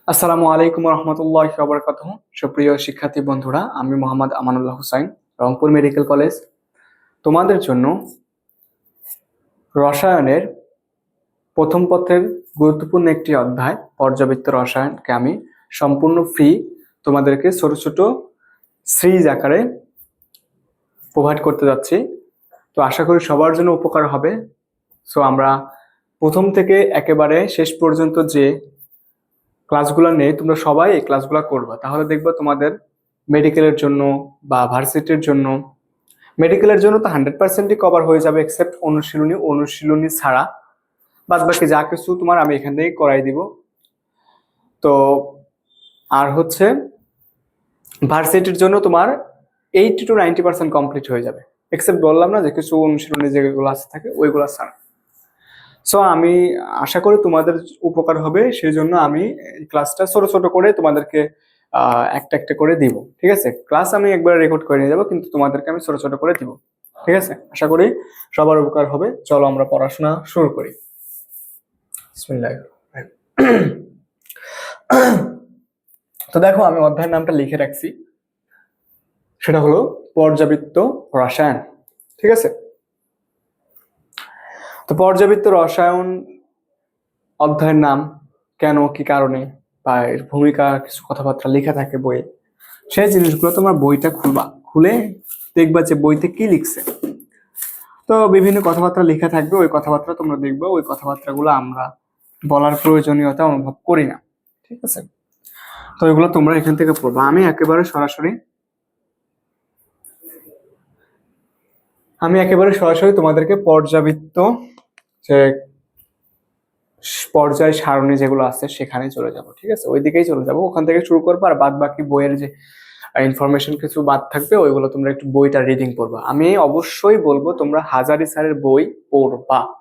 আসসালামু আলাইকুম রহমতুল্লাহ বারাকাতুহু। সুপ্রিয় শিক্ষার্থী বন্ধুরা, আমি মোহাম্মদ আমানুল্লাহ হুসাইন, রংপুর মেডিকেল কলেজ। তোমাদের জন্য রসায়নের প্রথম পত্রের গুরুত্বপূর্ণ একটি অধ্যায় পর্যাবৃত্ত রসায়নকে আমি সম্পূর্ণ ফ্রি তোমাদেরকে ছোট ছোট সিরিজ আকারে প্রোভাইড করতে যাচ্ছি। তো আশা করি সবার জন্য উপকার হবে। সো আমরা প্রথম থেকে একেবারে শেষ পর্যন্ত যে ক্লাসগুলো নেই, তোমরা সবাই এই ক্লাসগুলো করবা, তাহলে দেখবা তোমাদের মেডিকেলের জন্য বা ভার্সিটির জন্য, মেডিকেলের জন্য তো 100%ই কভার হয়ে যাবে এক্সেপ্ট অনুশীলনী ছাড়া। বাদ বাকি যা কিছু তোমার আমি এখান থেকে করাই দিব। তো আর হচ্ছে ভার্সিটির জন্য তোমার 80 to 90% কমপ্লিট হয়ে যাবে, এক্সেপ্ট বললাম না যে কিছু অনুশীলনী যেগুলো আছে থাকে ওইগুলো ছাড়া। সো আমি আশা করি তোমাদের উপকার হবে, সেই জন্য আমি এই ক্লাসটা ছোট ছোট করে তোমাদেরকে একটা একটা করে দিব। ঠিক আছে, ক্লাস আমি একবার রেকর্ড করে নিয়ে যাবো, কিন্তু তোমাদেরকে আমি ছোট ছোট করে দিব। ঠিক আছে, আশা করি সবার উপকার হবে। চলো আমরা পড়াশোনা শুরু করি। বিসমিল্লাহির রহমানির রহিম। তো দেখো, আমি অধ্যায়ের নামটা লিখে রাখছি, সেটা হলো পর্যাবৃত্ত রসায়ন। ঠিক আছে, তো পর্যাবৃত্ত রসায়ন অধ্যায়ের নাম কেন, কি কারণে, বা এর ভূমিকা, কিছু কথাবার্তা লেখা থাকে বইয়ে, সেই জিনিসগুলো তোমার বইটা খুলে দেখবা যে বইতে কি লিখছে। তো বিভিন্ন কথাবার্তা লেখা থাকবে, ওই কথাবার্তা তোমরা দেখবা, ওই কথাবার্তাগুলো আমরা বলার প্রয়োজনীয়তা অনুভব করি না। ঠিক আছে, তো এগুলো তোমরা এখান থেকে পড়বা। আমি একেবারে সরাসরি তোমাদেরকে পর্যাবৃত্ত যে পর্যায় সারণী যেগুলো আছে সেখানে চলে যাব। ঠিক আছে, ওই দিকেই চলে যাব, ওখান থেকে শুরু করবো। আর বাদ বাকি বইয়ের যে ইনফরমেশন কিছু বাদ থাকবে, ওইগুলো তোমরা একটু বইটা রিডিং করবা। আমি অবশ্যই বলবো তোমরা হাজারি স্যারের বই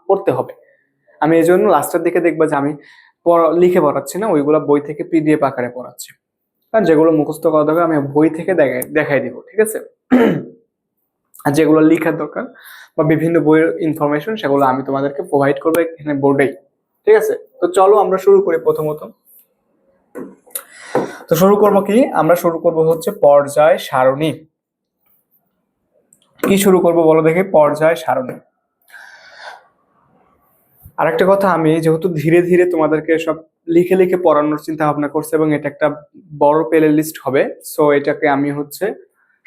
পড়তে হবে। আমি এই জন্য লাস্টের দিকে দেখবা যে আমি লিখে পড়াচ্ছি না, ওইগুলো বই থেকে পিডিএফ আকারে পড়াচ্ছি। কারণ যেগুলো মুখস্থ করা দরকার আমি বই থেকে দেখাই দিব। ঠিক আছে, আর যেগুলো লেখার দরকার বা বিভিন্ন বইয়ের ইনফরমেশন, সেগুলো আমি তোমাদেরকে প্রোভাইড করবো এখানে বোর্ডেই। ঠিক আছে, তো চলো আমরা শুরু করি। প্রথমত তো শুরু করবো কি, আমরা শুরু করব হচ্ছে পর্যায় সারণী। কি শুরু করব বলো দেখি? পর্যায় সারণী। আরেকটা কথা, আমি যেহেতু ধীরে ধীরে তোমাদেরকে সব লিখে লিখে পড়ানোর চিন্তা ভাবনা করছি, এবং এটা একটা বড় প্লে লিস্ট হবে, সো এটাকে আমি হচ্ছে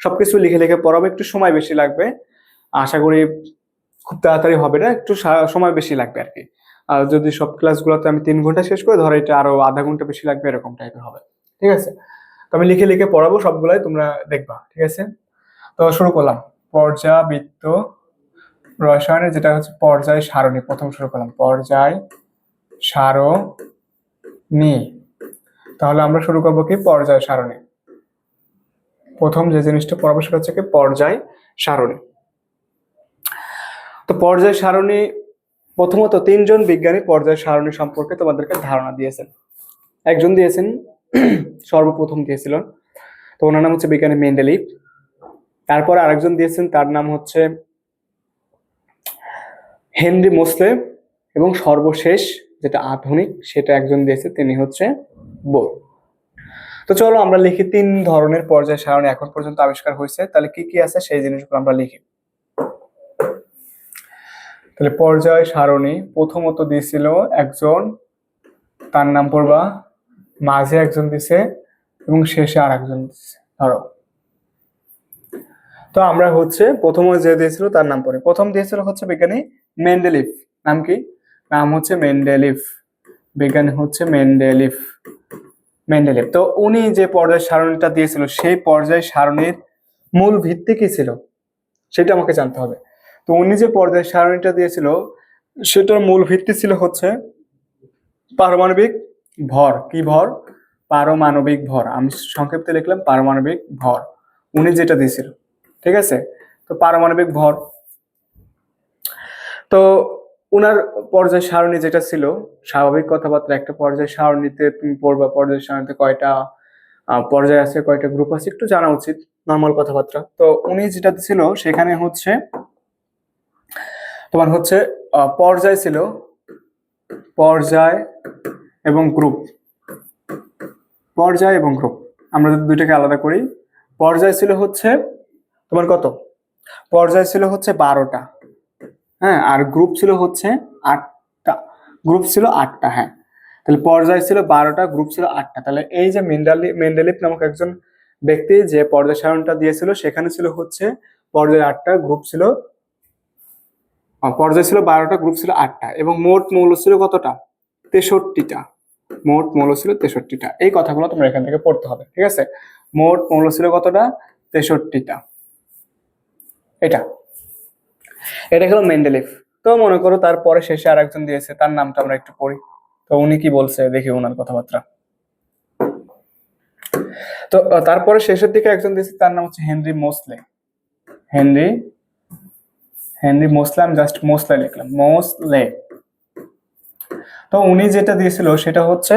সবকিছু লিখে লিখে পড়াবো। একটু সময় বেশি লাগবে, আশা করি খুব তাড়াতাড়ি হবে না, একটু সময় বেশি লাগবে আর কি। আর যদি সব ক্লাসগুলোতে আমি 3 ঘন্টা শেষ করে ধরো, এটা আরো আধা ঘন্টা বেশি লাগবে, এরকম টাইপের হবে। ঠিক আছে, তো আমি লিখে লিখে পড়াবো সবগুলাই, তোমরা দেখবা। ঠিক আছে, তো শুরু করলাম। পর্যাবৃত্ত রসায়নের যেটা হচ্ছে পর্যায় সারণী, প্রথম শুরু করলাম পর্যায় সারণী। তাহলে আমরা শুরু করবো কি, পর্যায় সারণী। প্রথম যে জিনিসটা পড়াবো সেটা হচ্ছে কি, পর্যায় সারণী। তো পর্যায় সারণী, প্রথমত 3জন বিজ্ঞানী পর্যায় সারণী সম্পর্কে তোমাদেরকে ধারণা দিয়েছেন। একজন দিয়েছেন, সর্বপ্রথম দিয়েছিলেন, তো ওনার নাম হচ্ছে বিজ্ঞানী মেন্ডেলিভ। তারপর আরেকজন দিয়েছেন, তার নাম হচ্ছে হেনরি মোসলে। এবং সর্বশেষ যেটা আধুনিক, সেটা একজন দিয়েছে, তিনি হচ্ছে বোর। তো চলো আমরা লিখি 3 ধরনের পর্যায় সারণী এখন পর্যন্ত আবিষ্কার হয়েছে। তাহলে কি কি আছে সেই জিনিসগুলো আমরা লিখি। তাহলে পর্যায় সারণী প্রথমত দিয়েছিল একজন, তার নাম পড়বা, মাঝে একজন দিছে, এবং শেষে আর একজন দিছে। ধরো, তো আমরা হচ্ছে প্রথমে যে দিয়েছিল তার নাম পড়ে। প্রথম দিয়েছিল হচ্ছে বিজ্ঞানী মেন্ডেলিভ। নাম কি? নাম হচ্ছে মেন্ডেলিভ, বিজ্ঞানী হচ্ছে মেন্ডেলিভ। তো উনি যে পর্যায় সারণীটা দিয়েছিল, সেই পর্যায় সারণীর মূল ভিত্তি কি ছিল সেটা আমাকে জানতে হবে। তো উনি যে পর্যায় সারণীটা দিয়েছিল, সেটার মূল ভিত্তি ছিল হচ্ছে পারমাণবিক ভর। কি ভর? পারমাণবিক ভর। আমি সংক্ষেপে লিখলাম পারমাণবিক ভর, উনি যেটা দিয়েছিল। ঠিক আছে, তো পারমাণবিক ভর। তো উনার পর্যায় সারণী যেটা ছিল, স্বাভাবিক কথাবার্তা, একটা পর্যায় সারণীতে তুমি পড়বা, পর্যায় সারণীতে কয়টা পর্যায় আছে, কয়টা গ্রুপ আছে, একটু জানা উচিত, নর্মাল কথাবার্তা। তো উনি যেটা ছিল সেখানে হচ্ছে তোমার হচ্ছে পর্যায় ছিল, পর্যায় এবং গ্রুপ। পর্যায় এবং গ্রুপ আমরা যদি দুইটাকে আলাদা করি, পর্যায় ছিল হচ্ছে তোমার কত, পর্যায় ছিল হচ্ছে 12টা, হ্যাঁ, আর গ্রুপ ছিল হচ্ছে 8টা, গ্রুপ ছিল 8টা, হ্যাঁ। তাহলে পর্যায় ছিল 12টা, গ্রুপ ছিল 8টা। তাহলে এই যে মেন্ডেলিভ নামক একজন ব্যক্তি যে পর্যায় সারণীটা দিয়েছিল সেখানে ছিল হচ্ছে পর্যায় 8টা, গ্রুপ ছিল পর্যায় ছিল 12টা, গ্রুপ ছিল 8টা, এবং মোট মৌল ছিল কতটা, 63টা। মোট মৌল ছিল 63টা। এই কথাগুলো তোমরা এখান থেকে পড়তে হবে, ঠিক আছে। মোট মৌল ছিল কতটা, 63টা। এটা এটা হলো মেন্ডেলিভ। তো মনে করো তারপরে শেষে আর একজন দিয়েছে, তার নামটা আমরা একটু পড়ি। তো উনি কি বলছে দেখি ওনার কথাবার্তা। তো তারপরে শেষের দিকে একজন দিয়েছে, তার নাম হচ্ছে হেনরি মোসলে। হেনরি মোসলে, আমি জাস্ট মোসলে লিখলাম, মোসলে। তো উনি যেটা দিয়েছিল সেটা হচ্ছে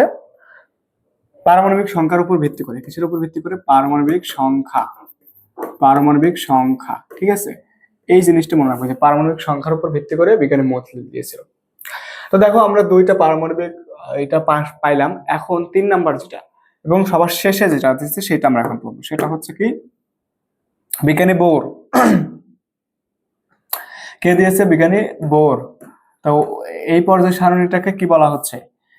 পারমাণবিক সংখ্যার উপর ভিত্তি করে, কিসের উপর ভিত্তি করে, পারমাণবিক সংখ্যা, ঠিক আছে। এই জিনিসটা মনে রাখবো যে পারমাণবিক সংখ্যার উপর ভিত্তি করে বিজ্ঞানী মতবাদ দিয়েছিল। তো দেখো আমরা দুইটা পারমাণবিক এটা পাইলাম। এখন 3 নাম্বার যেটা এবং সবার শেষে যেটা দিচ্ছে সেটা আমরা এখন পড়বো, সেটা হচ্ছে কি বিজ্ঞানী বোর। কে দিয়েছে, বিজ্ঞানী বোর। তো এই পর্যায় সারণীটাকে কি বলা হচ্ছে,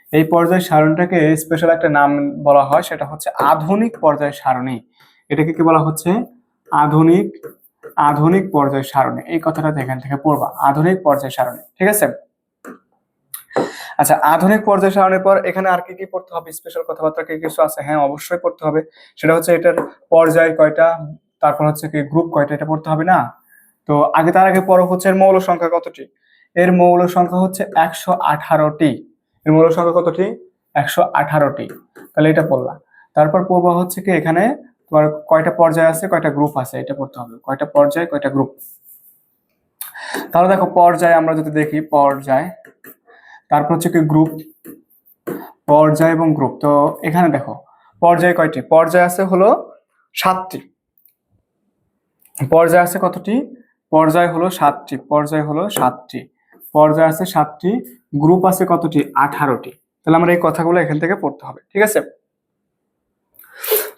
এই পর্যায় সারণীটাকে স্পেশাল একটা নাম বলা হয়, সেটা হচ্ছে আধুনিক পর্যায় সারণী। এটাকে কি বলা হচ্ছে, আধুনিক পর্যায় সারণী। এই কথাটা এখান থেকে পড়বা, আধুনিক পর্যায় সারণী, ঠিক আছে। আচ্ছা, আধুনিক পর্যায় সারণীর পর এখানে আর কি কি পড়তে হবে, স্পেশাল কথাবার্তা কি কিছু আছে, হ্যাঁ অবশ্যই পড়তে হবে। সেটা হচ্ছে এটার পর্যায় কয়টা, তারপর হচ্ছে কি গ্রুপ কয়টা, এটা পড়তে হবে না। তো তার আগে পড়ো হচ্ছে এর মৌল সংখ্যা কতটি। এর মৌল সংখ্যা হচ্ছে 118টি। এর মৌল সংখ্যা কতটি, 118টি। তাহলে এটা পড়লা। তারপর পড়বা হচ্ছে কি এখানে তোমার কয়টা পর্যায় আছে, কয়টা গ্রুপ আছে, এটা পড়তে হবে, কয়টা পর্যায় কয়টা গ্রুপ। তাহলে দেখো পর্যায় আমরা যদি দেখি, পর্যায়, তারপর হচ্ছে কি গ্রুপ, পর্যায় এবং গ্রুপ। তো এখানে দেখো পর্যায় কয়টি, পর্যায় আছে হলো 7টি। পর্যায় আছে কতটি, পর্যায় হলো 7টি, পর্যায় হলো 7টি, পর্যায় আছে 7টি, গ্রুপ আছে কতটি, 18টি। তাহলে আমরা এই কথাগুলো এখান থেকে পড়তে হবে, ঠিক আছে।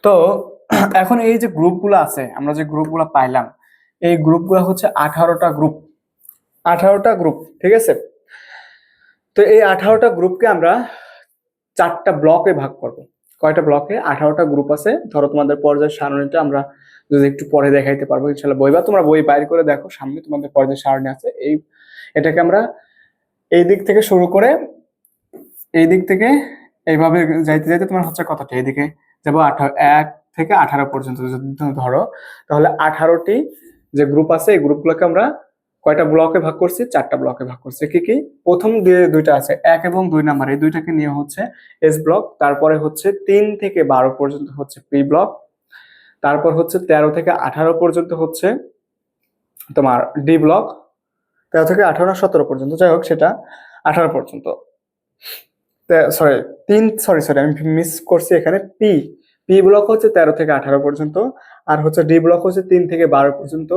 তো এখন এই যে গ্রুপগুলো আছে, আমরা যে গ্রুপগুলো পাইলাম, এই গ্রুপগুলো হচ্ছে 18টা গ্রুপ, 18টা গ্রুপ, ঠিক আছে। তো এই 18টা গ্রুপকে আমরা 4টা ব্লকে ভাগ করব। কয়টা ব্লকে, 18টা গ্রুপ আছে। ধরো তোমাদের পর্যায় সারণীটা আমরা যদি একটু পরে দেখাইতে পারবো ইনশাল্লাহ, বই বা তোমরা বই বাইর করে দেখো, সামনে তোমাদের পর্যায় সারণী আছে। এটাকে আমরা এই দিক থেকে শুরু করে এই দিক থেকে এইভাবে যাইতে যাইতে তোমার হচ্ছে কতটা, এইদিকে যাবো 1 থেকে 18 পর্যন্ত যদি ধরো, তাহলে 18টি যে গ্রুপ আছে এই গ্রুপগুলোকে আমরা কয়টা ব্লকে ভাগ করছি, 4টা ব্লকে ভাগ করছি। কি কি, প্রথম দুইটা আছে 1 এবং 2 নাম্বার, এই দুইটাকে নিয়ে হচ্ছে এস ব্লক। তারপরে হচ্ছে 3 থেকে 12 পর্যন্ত হচ্ছে পি ব্লক। তারপর হচ্ছে 13 থেকে 18 পর্যন্ত হচ্ছে তোমার ডি ব্লক। 13 থেকে 18 17 পর্যন্ত, যাই হোক সেটা 18 পর্যন্ত। সরি আমি মিস করছি এখানে। পি ব্লক হচ্ছে 13 থেকে 18 পর্যন্ত, আর হচ্ছে ডি ব্লক হচ্ছে 3 থেকে 12 পর্যন্ত,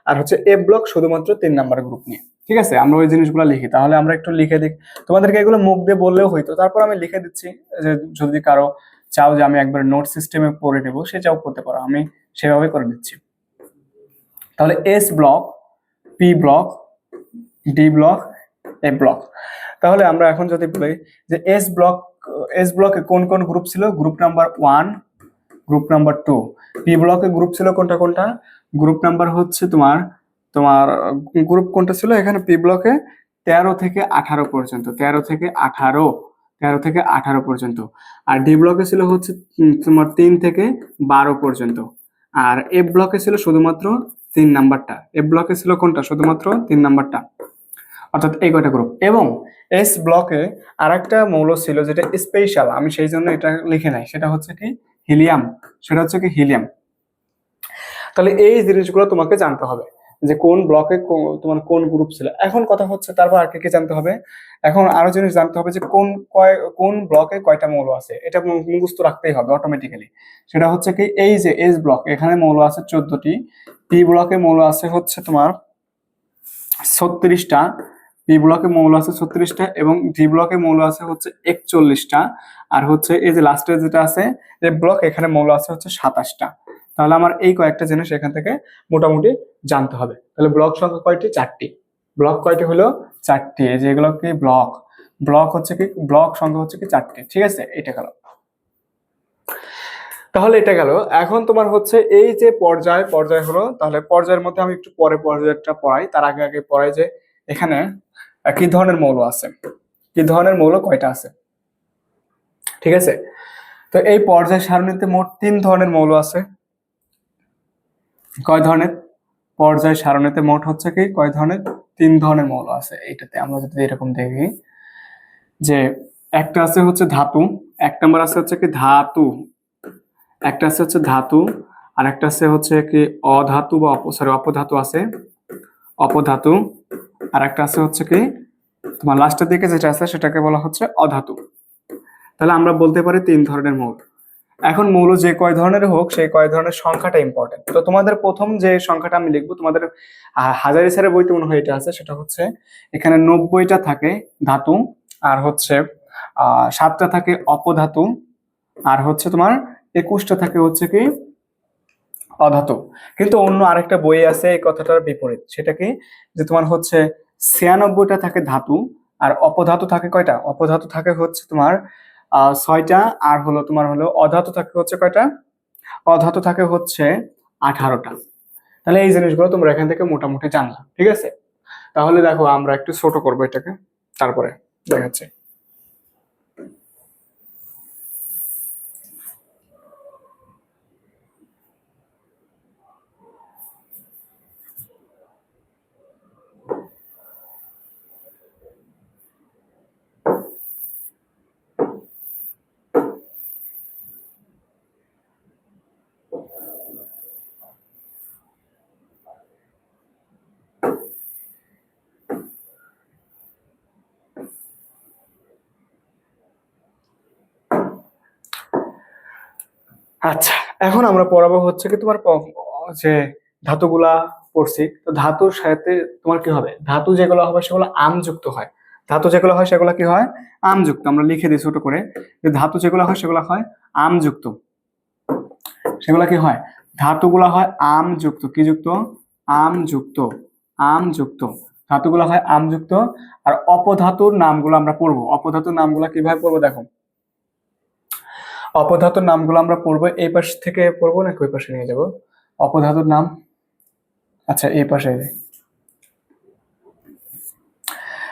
আর হচ্ছে এ ব্লক শুধুমাত্র 3 নাম্বার গ্রুপ নিয়ে, ঠিক আছে। আমরা ওই জিনিসগুলো লিখি, তাহলে আমরা একটু লিখে দিই। তোমাদেরকে এগুলো মুখ দিয়ে বললেও হইতো, তারপর আমি লিখে দিচ্ছি, যে যদি কারো চাও যে আমি একবার নোট সিস্টেমে পড়ে নেবো, সে চাও করতে পারো, আমি সেভাবে করে দিচ্ছি। তাহলে S block, P block, D block, A block. তাহলে আমরা এখন যদি বলি যে এস ব্লকে কোন কোন গ্রুপ ছিল, group number 1, group number 2। P ব্লকে গ্রুপ ছিল কোনটা কোনটা, গ্রুপ নাম্বার হচ্ছে তোমার তোমার গ্রুপ কোনটা ছিল এখানে, পি ব্লকে 13 থেকে 18 পর্যন্ত, 13 থেকে 18 পর্যন্ত। আর ডি ব্লকে ছিল হচ্ছে তোমার 3 থেকে 12 পর্যন্ত। আর এ ব্লকে ছিল শুধুমাত্র 3 নাম্বারটা, এ ব্লকে ছিল কোনটা, শুধুমাত্র 3 নাম্বারটা, অর্থাৎ এই কয়টা গ্রুপ। এবং এস ব্লকে আরেকটা মৌল ছিল যেটা স্পেশাল, আমি সেই জন্য এটা লিখে নাই, সেটা হচ্ছে কি হিলিয়াম, সেটা হচ্ছে কি হিলিয়াম। তাহলে এই জিনিসগুলো তোমাকে জানতে হবে যে কোন ব্লকে তোমার কোন গ্রুপ ছিল। এখন কথা হচ্ছে তারপর আর কি জানতে হবে, এখন আরো জিনিস জানতে হবে যে কোন ব্লকে কয়টা মৌল আছে, এটা মুখস্থ রাখতেই হবে অটোমেটিক্যালি। সেটা হচ্ছে কি এই যে এস ব্লক, এখানে মৌল আছে 14টি, পি ব্লকে মৌল আছে হচ্ছে তোমার 36টা, পি ব্লকে মৌল আছে 36টা, এবং ডি ব্লকে মৌল আছে হচ্ছে 41টা, আর হচ্ছে এই যে লাস্টে যেটা আছে যে ব্লক, এখানে মৌল আছে হচ্ছে 27টা। তাহলে আমার এই কয়েকটা জিনিস এখান থেকে মোটামুটি জানতে হবে। তাহলে ব্লক সংখ্যা কয়টি? 4টি। ব্লক কয়টি হলো? 4টি। এই যে এগুলো কি ব্লক, ব্লক হচ্ছে কি, ব্লক সংখ্যা হচ্ছে কি 4টি। ঠিক আছে, এটা গেল। তাহলে এটা গেল। এখন তোমার হচ্ছে এই যে পর্যায় হলো, তাহলে পর্যায়ের মধ্যে আমি একটু পরে পর্যায়টা পড়াই, তার আগে আগে পড়াই যে এখানে কি ধরনের মৌল আছে, কি ধরনের মৌল কয়টা আছে। ঠিক আছে, তো এই পর্যায় সারণীতে মোট 3 ধরনের মৌল আছে। কয় ধরনের? পর্যায় সারণীতে মোট হচ্ছে কি কয় ধরনের? 3 ধরনের মৌল আছে। এইটাতে আমরা যদি এরকম দেখি যে একটা আছে হচ্ছে ধাতু, 1 নম্বর আছে হচ্ছে কি ধাতু, একটা আছে হচ্ছে ধাতু, আর একটা আছে হচ্ছে কি অধাতু বা অপধাতু আছে, অপধাতু, আর একটা আছে হচ্ছে কি তোমার লাস্টের দিকে যেটা আছে সেটাকে বলা হচ্ছে অধাতু। তাহলে আমরা বলতে পারি 3 ধরনের মৌল। এখন মৌল যে কয় ধরনের হোক, সেই কয় ধরনের সংখ্যাটা ইম্পর্টেন্ট। তো তোমাদের প্রথম যে সংখ্যাটা আমি লিখবো, তোমাদের হাজারি স্যারের বইতে মনে হয় এটা আছে, সেটা হচ্ছে এখানে 90টা থাকে ধাতু, আর হচ্ছে 7টা থাকে অপধাতু, আর হচ্ছে তোমার 21টা থাকে হচ্ছে কি অধাতু। কিন্তু অন্য আরেকটা বই আছে এই কথাটার বিপরীত, সেটা কি যে তোমার হচ্ছে 96টা থাকে ধাতু, আর অপধাতু থাকে কয়টা? অপধাতু থাকে হচ্ছে তোমার 6টা, আর হলো তোমার হলো অধাতু থাকে হচ্ছে কয়টা? অধাতু থাকে হচ্ছে 18টা। তাহলে এই জিনিসগুলো তোমরা এখান থেকে মোটামুটি জানলা। ঠিক আছে, তাহলে দেখো আমরা একটু ছোট করবো এটাকে, তারপরে দেখাচ্ছি। আচ্ছা, এখন আমরা পড়াবো হচ্ছে কি তোমার যে ধাতুগুলা পড়ছি, তো ধাতুর সাথে তোমার কি হবে, ধাতু যেগুলো হবে সেগুলো আমযুক্ত হয়। ধাতু যেগুলো হয় সেগুলো কি হয়? আমযুক্ত। আমরা লিখে দিই ছোট করে যে ধাতু যেগুলো হয় সেগুলো হয় আমযুক্ত। সেগুলা কি হয়? ধাতুগুলা হয় আমযুক্ত। কি যুক্ত? আমযুক্ত। আমযুক্ত। ধাতুগুলা হয় আমযুক্ত। আর অপধাতুর নামগুলো আমরা পড়বো। অপধাতুর নামগুলো কিভাবে পড়বো দেখো, অপধাতুর নামগুলো আমরা পড়বো এই পাশ থেকে পড়বো নাকি ওই পাশে নিয়ে যাব? অপধাতুর নাম, আচ্ছা এই পাশে।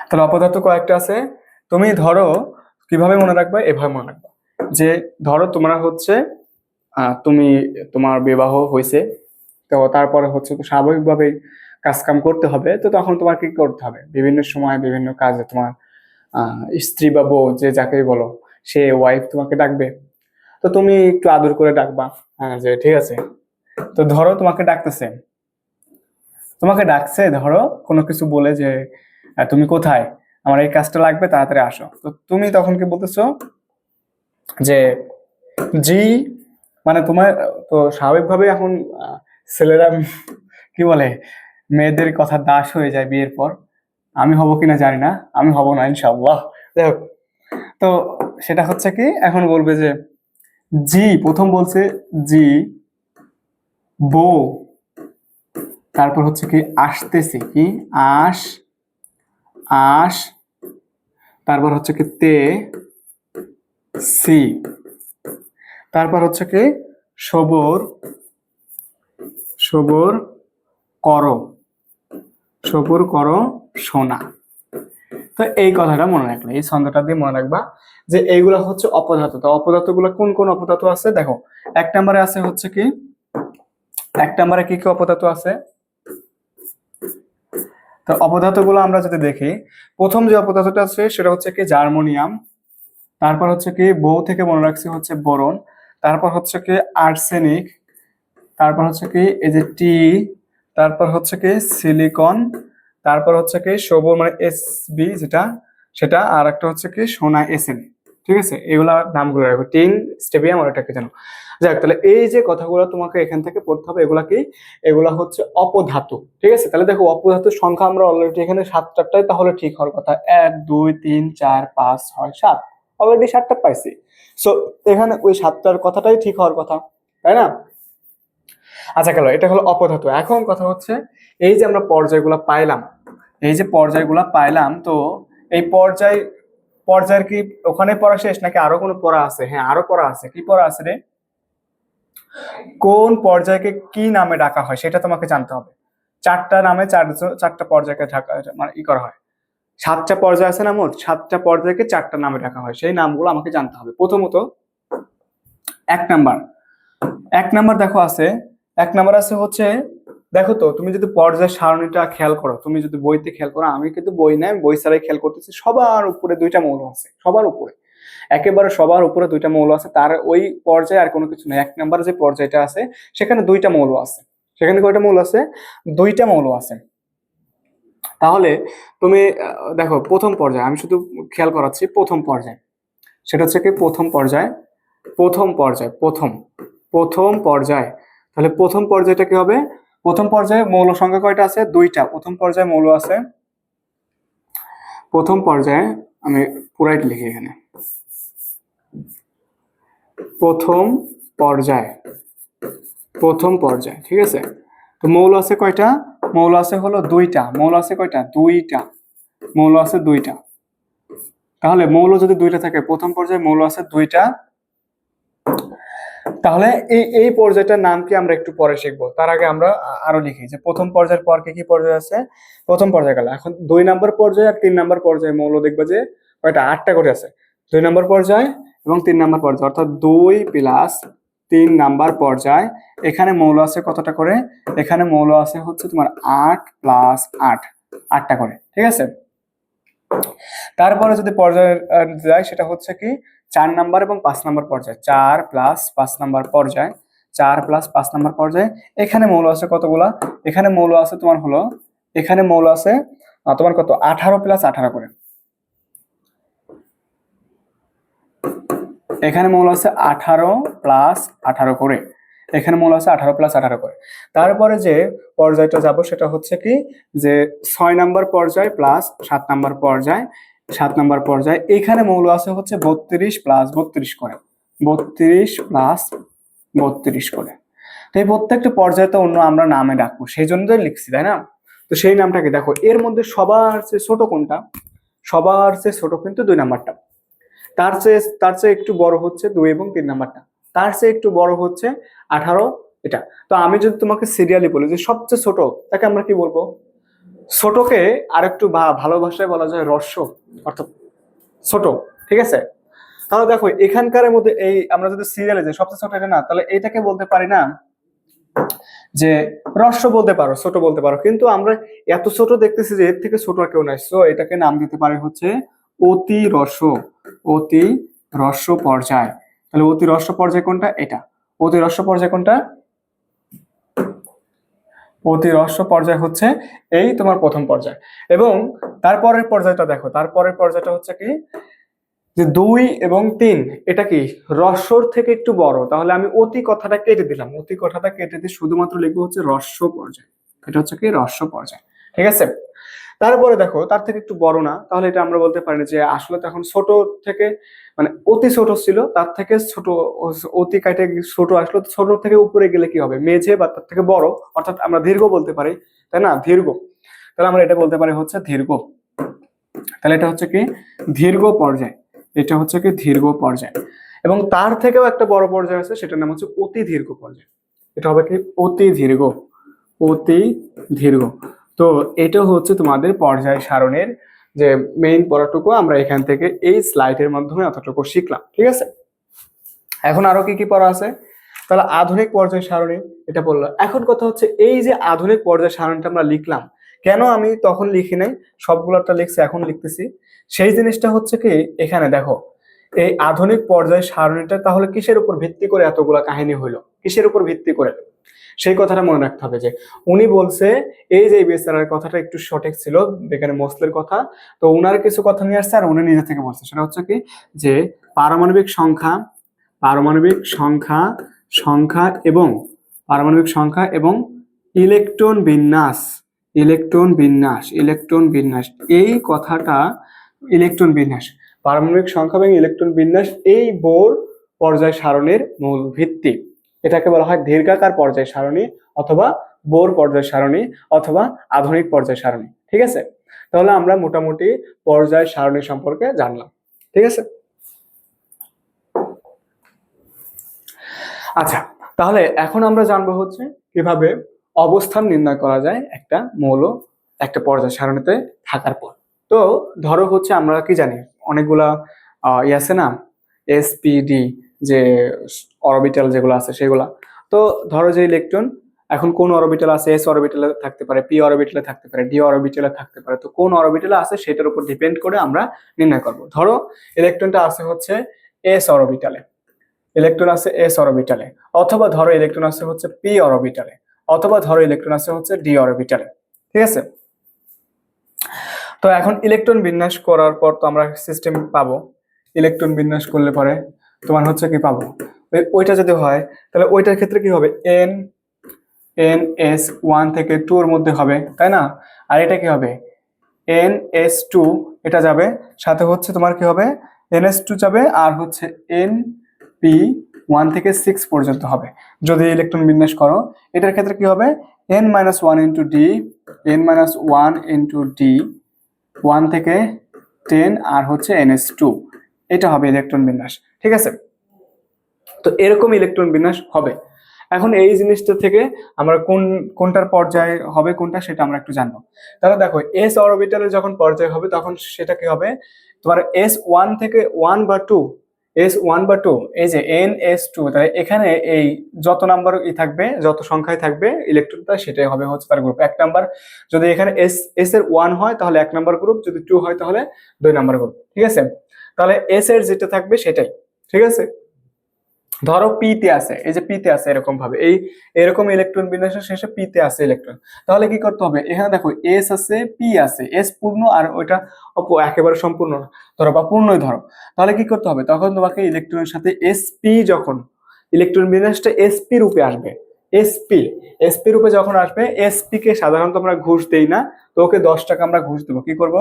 তাহলে অপধাতু কয়েকটা আছে, তুমি ধরো কিভাবে মনে রাখবে, এভাবে মনে রাখবে যে ধরো তোমরা হচ্ছে তুমি, তোমার বিবাহ হয়েছে, তো তারপরে হচ্ছে তো স্বাভাবিকভাবেই কাজ কাম করতে হবে, তো তখন তোমার কি করতে হবে, বিভিন্ন সময় বিভিন্ন কাজে তোমার স্ত্রী বা বউ যে যাকেই বলো, সে ওয়াইফ তোমাকে ডাকবে, তো তুমি একটু আদর করে ডাকবা, হ্যাঁ যে ঠিক আছে। তো ধরো তোমাকে ডাকতেছে, তোমাকে ডাকছে ধরো কোনো কিছু বলে যে তুমি কোথায়, আমার এই কাজটা লাগবে তাড়াতাড়ি আসো, তো তুমি তখন কি বলতেছো যে জি, মানে তোমার তো স্বাভাবিকভাবে এখন ছেলেরা কি বলে, মেয়েদের কথা দাস হয়ে যায় বিয়ের পর। আমি হব কিনা জানি না, আমি হব না ইনশাআল্লাহ। যাই হোক, তো সেটা হচ্ছে কি এখন বলবে যে জি, প্রথম বলছে জি বউ, তারপর হচ্ছে কি আসতেছে, কি আস, আস, তারপর হচ্ছে কি তে সি, তারপর হচ্ছে কি সবর, সবর করো, সবর করো সোনা। তো এই কথাটা মনে রাখলে, এই ছন্দটা দিয়ে মনে রাখবা যে এইগুলা হচ্ছে অপধাতু। তো অপধাতু গুলা কোন কোন অপধাতু আছে দেখো, 1 নম্বরে আছে হচ্ছে কি, 1 নম্বরে কি কি অপধাতু আছে। তো অপধাতু গুলো আমরা যদি দেখি, প্রথম যে অপধাতুটা আছে সেটা হচ্ছে কি জার্মনিয়াম, তারপর হচ্ছে কি বউ থেকে মনে রাখছি হচ্ছে বোরন, তারপর হচ্ছে কি আর্সেনিক, তারপর হচ্ছে কি এই যে টি, তারপর হচ্ছে কি সিলিকন, তারপর হচ্ছে কি সবুজ মানে এস বি যেটা সেটা, আর একটা হচ্ছে কি সোনা এসএন। ঠিক আছে, এগুলা নামগুলো রাখবে, টিন, স্টেবিয়াম আর এটাকে জানো। যাক, তাহলে এই যে কথাগুলো তোমাকে এখান থেকে পড়তে হবে, এগুলা কি, এগুলা হচ্ছে অপধাতু। ঠিক আছে, তাহলে দেখো অপধাতুর সংখ্যা আমরা অলরেডি এখানে 7টাই, তাহলে ঠিক হওয়ার কথা 1 2 3 4 5 6 7 অলরেডি 7টা পাইছি। সো এখানে ওই 7টার কথাটাই ঠিক হওয়ার কথা, তাই না? আচ্ছা গেল, এটা হলো অপধাতু। এখন কথা হচ্ছে এই যে আমরা পর্যায়গুলো পাইলাম, এই যে পর্যায়গুলো পাইলাম, তো এই পর্যায়ের কি ওখানে পড়া শেষ নাকি আরো কোনো পড়া আছে? হ্যাঁ, আরো পড়া আছে। কি পড়া আছে রে? কোন পর্যায়কে কি নামে ডাকা হয় সেটা তোমাকে জানতে হবে। 4টা নামে 4টা পর্যায়কে ঢাকা মানে করা হয়। 7টা পর্যায় আছে না, মোট 7টা পর্যায়কে 4টা নামে ডাকা হয়, সেই নামগুলো আমাকে জানতে হবে। প্রথমত 1 নাম্বার, 1 নাম্বার দেখো আছে, 1 নাম্বার আছে হচ্ছে, দেখো তো তুমি যদি পর্যায় সারণীটা খেয়াল করো, তুমি যদি বইতে খেয়াল করো, আমি কিন্তু বই নাই, বই ছাড়াই খেয়াল করতেছি, সবার উপরে 2টা মৌল আছে, সবার উপরে, একেবারে সবার উপরে 2টা মৌল আছে। তার ওই পর্যায়ে আর কোনো কিছু নেই। 1 নাম্বার যে পর্যায়টা আছে সেখানে 2টা মৌল আছে। সেখানে কয়টা মৌল আছে? 2টা মৌল আছে। তাহলে তুমি দেখো প্রথম পর্যায়ে, আমি শুধু খেয়াল করাচ্ছি প্রথম পর্যায়, সেটা হচ্ছে কি প্রথম পর্যায়, প্রথম পর্যায়। তাহলে প্রথম পর্যায়টা কি হবে? প্রথম পর্যায়ে মৌল সংখ্যা কয়টা আছে? 2টা। প্রথম পর্যায়ে মৌল আছে, প্রথম পর্যায়ে আমি পুরাই লিখি এখানে, প্রথম পর্যায়, ঠিক আছে? তো মৌল আছে কয়টা? মৌল আছে হলো 2টা। মৌল আছে কয়টা? 2টা। মৌল আছে 2টা। তাহলে মৌল যদি 2টা থাকে, প্রথম পর্যায়ে মৌল আছে 2টা, তাহলে এই পর্যায়টার নাম কি আমরা একটু পরে শিখবো। তার আগে আমরা আরো লিখি যে প্রথম পর্যায়ের পর কি পর্যায় আছে। প্রথম পর্যায় গেল, এখন 2 নাম্বার পর্যায়ে আর 3 নাম্বার পর্যায়ে মৌল দেখবে যে কয়টা? 8টা করে আছে। 2 নাম্বার পর্যায় এবং 3 নাম্বার পর্যায়, অর্থাৎ 2 + 3 নাম্বার পর্যায়। এখানে মৌল আছে কতটা করে? এখানে মৌল আছে হচ্ছে তোমার 8 + 8, 8টা করে, ঠিক আছে? তারপরে যদি পর্যায়ে যায়, সেটা হচ্ছে কি 4 নাম্বার এবং 5 নাম্বার পর্যায়, 4 + 5 নাম্বার পর্যায়, 4 + 5 নাম্বার পর্যায়ে। এখানে মৌল আছে কতগুলা? এখানে মৌল আছে তোমার হলো, এখানে মৌল আছে তোমার কত? 18 + 18 করে। এখানে মৌল আছে 18 + 18 করে। এখানে মৌল আছে 18 + 18 করে। তারপরে যে পর্যায়টা যাব সেটা হচ্ছে কি যে 6 নাম্বার পর্যায় প্লাস 7 নাম্বার পর্যায়, 7 নাম্বার পর্যায়। এখানে মৌল আছে হচ্ছে 32 + 32 করে, 32 + 32 করে। তো এই প্রত্যেকটা পর্যায়ে তো অন্য আমরা নামে ডাকবো, সেই জন্য তো লিখছি, তাই না? তো সেই নামটাকে দেখো, এর মধ্যে সবার চেয়ে ছোট কোনটা? সবার চেয়ে ছোট কিন্তু 2 নাম্বারটা। তার চেয়ে একটু বড় হচ্ছে 2 এবং 3 নাম্বারটা। তার চেয়ে একটু বড় হচ্ছে 18 এটা। তো আমি যদি তোমাকে সিরিয়ালি বলি যে সবচেয়ে ছোট, তাকে আমরা কি বলবো? ছোটকে আরেকটু ভালো ভাষায় বলা যায় হ্রস্ব, অর্থাৎ ছোট, ঠিক আছে? তাহলে দেখো এখানকার মধ্যে এই আমরা যদি সিরিয়ালে যে সবচেয়ে ছোট এটা না, তাহলে এটাকে বলতে পারি না যে হ্রস্ব বলতে পারো, ছোট বলতে পারো, কিন্তু আমরা এত ছোট দেখতেছি যে এর থেকে ছোট আর কেউ নাই। সো এটাকে নাম দিতে পারি হচ্ছে অতি হ্রস্ব পর্যায়। তাহলে অতি হ্রস্ব পর্যায় কোনটা? এটা। অতি হ্রস্ব পর্যায় কোনটা? অতি হ্রস্ব পর্যায় হচ্ছে এই তোমার প্রথম পর্যায়। এবং তারপরের পর্যায়টা দেখো, তারপরের পর্যায়টা হচ্ছে কি যে 2 এবং 3, এটা কি হ্রস্বর থেকে একটু বড়। তাহলে আমি অতি কথাটা কেটে দিলাম, অতি কথাটা কেটে দিয়ে শুধুমাত্র লিখবো হচ্ছে হ্রস্ব পর্যায়। এটা হচ্ছে কি হ্রস্ব পর্যায়, ঠিক আছে? তারপরে দেখো তার থেকে একটু বড় না, তাহলে এটা আমরা বলতে পারি যে আসলে তখন ছোট থেকে মানে অতি ছোট ছিল, তার থেকে ছোট, অতি কাটে ছোট আসলো, ছোট থেকে উপরে গেলে কি হবে? মেঝে বা তার থেকে বড়, অর্থাৎ আমরা দীর্ঘ বলতে পারি, তাই না? দীর্ঘ। তাহলে আমরা এটা বলতে পারি হচ্ছে দীর্ঘ। তাহলে এটা হচ্ছে কি দীর্ঘ পর্যায়, এটা হচ্ছে কি দীর্ঘ পর্যায়। এবং তার থেকেও একটা বড় পর্যায় আছে, সেটার নাম হচ্ছে অতি দীর্ঘ পর্যায়। এটা হবে কি অতি দীর্ঘ, অতি দীর্ঘ। তো এটা হচ্ছে তোমাদের পর্যায় সারণের যে মেইন পড়াটুকু আমরা এখান থেকে এই স্লাইডের মাধ্যমে অতটুকু শিখলাম, ঠিক আছে? এখন আরো কি কি পড়া আছে? তাহলে আধুনিক পর্যায় সারণী এটা বললাম। এখন কথা হচ্ছে এই যে আধুনিক পর্যায় সারণীটা আমরা লিখলাম, কেন আমি তখন লিখি নাই, সবগুলোটা লিখছি, এখন লিখতেছি। সেই জিনিসটা হচ্ছে কি এখানে দেখো, এই আধুনিক পর্যায় সারণীটা তাহলে কিসের উপর ভিত্তি করে এতগুলা কাহিনী হইলো? কিসের উপর ভিত্তি করে? সেই কথাটা মনে রাখতে হবে যে উনি বলছে এই যে বেচারার কথাটা একটু সঠিক ছিল, এখানে মোসলের কথা, তো উনার কিছু কথা নিয়ে আসছে আর উনি নিজে থেকে বলছে। সেটা হচ্ছে কি যে পারমাণবিক সংখ্যা, পারমাণবিক সংখ্যা সংখ্যা এবং পারমাণবিক সংখ্যা এবং ইলেকট্রন বিন্যাস, ইলেকট্রন বিন্যাস এই কথাটা, ইলেকট্রন বিন্যাস পারমাণবিক সংখ্যা এবং ইলেকট্রন বিন্যাস এই বোর পর্যায় সারণীর মূল ভিত্তি। এটাকে বলা হয় দীর্ঘাকার পর্যায় সারণী অথবা বোর পর্যায় সারণী অথবা আধুনিক পর্যায় সারণী। ঠিক আছে, তাহলে আমরা মোটামুটি পর্যায় সারণী সম্পর্কে জানলাম। ঠিক আছে, আচ্ছা, তাহলে এখন আমরা জানবো হচ্ছে কিভাবে অবস্থান নির্ণয় করা যায় একটা মৌল একটা পর্যায় সারণীতে থাকার পর। তো ধরো হচ্ছে আমরা কি জানি অনেকগুলা আছে না, এসপিডি যে অরবিটাল যেগুলো আছে সেগুলা। তো ধরো যে ইলেকট্রন এখন কোন অরবিটাল আছে, এস অরবিটালে থাকতে পারে, পি অরবিটালে থাকতে পারে, ডি অরবিটালে থাকতে পারে। তো কোন অরবিটালে আছে সেটার উপর ডিপেন্ড করে আমরা নির্ণয় করব। ধরো ইলেকট্রনটা আছে হচ্ছে এস অরবিটালে, ইলেকট্রন আছে এস অরবিটালে, অথবা ধরো ইলেকট্রন আছে হচ্ছে পি অরবিটালে, অথবা ধরো ইলেকট্রন আছে হচ্ছে ডি অরবিটালে। ঠিক আছে, তো এখন ইলেকট্রন বিন্যাস করার পর তো আমরা সিস্টেম পাবো। ইলেকট্রন বিন্যাস করলে পরে তোমার হচ্ছে কি পাবো, ওইটা যদি হয় তাহলে ওইটার ক্ষেত্রে কি হবে, এন এন এস 1 থেকে 2 এর মধ্যে হবে, তাই না? আর এটা কি হবে, এন এস 2, এটা যাবে সাথে হচ্ছে তোমার কি হবে, এন এস 2 যাবে, আর হচ্ছে এন পি 1 থেকে 6 পর্যন্ত হবে যদি ইলেকট্রন বিন্যাস করো। এটার ক্ষেত্রে কি হবে, n minus 1 into D, n minus 1 into D 1 থেকে 10, আর হচ্ছে ns2, এটা হবে ইলেকট্রন বিন্যাস। ঠিক আছে, তো এরকম ইলেকট্রন বিন্যাস হবে। এখন এই জিনিসটা থেকে আমরা কোনটার পর্যায়ে হবে কোনটা সেটা আমরা একটু জানবো। তাহলে দেখো এস অরবিটালে যখন পর্যায় হবে তখন সেটা কি হবে, তোমার এস 1 থেকে 1 বা 2, এস 1 বা 2, এই যে এন এস 2, তাহলে এখানে এই যত নাম্বার থাকবে, যত সংখ্যায় থাকবে ইলেকট্রনটা সেটাই হবে হচ্ছে তার গ্রুপ। 1 নাম্বার যদি এখানে এস এর 1 হয় তাহলে 1 নাম্বার গ্রুপ, যদি 2 হয় তাহলে 2 নাম্বার গ্রুপ। ঠিক আছে, তাহলে এস এর যেটা থাকবে সেটাই। ঠিক আছে, ধরো পি তে আছে, এই যে পি তে আছে এরকম ভাবে, এরকম ইলেকট্রন বিন্যাসের শেষে পি তে আছে ইলেকট্রন, তাহলে কি করতে হবে, এখানে দেখো এস আছে পি আছে, এস পূর্ণ আর ওইটা একেবারে সম্পূর্ণ ধরো বা পূর্ণই ধরো, তাহলে কি করতে হবে, তখন তোমাকে ইলেকট্রনের সাথে এসপি, যখন ইলেকট্রন বিন্যাসটা এসপি রূপে আসবে, এসপি এসপি রূপে যখন আসবে, এসপি কে সাধারণত আমরা ঘুষ দেই না, তো ওকে 10 টাকা আমরা ঘুষ দেবো। কি করব,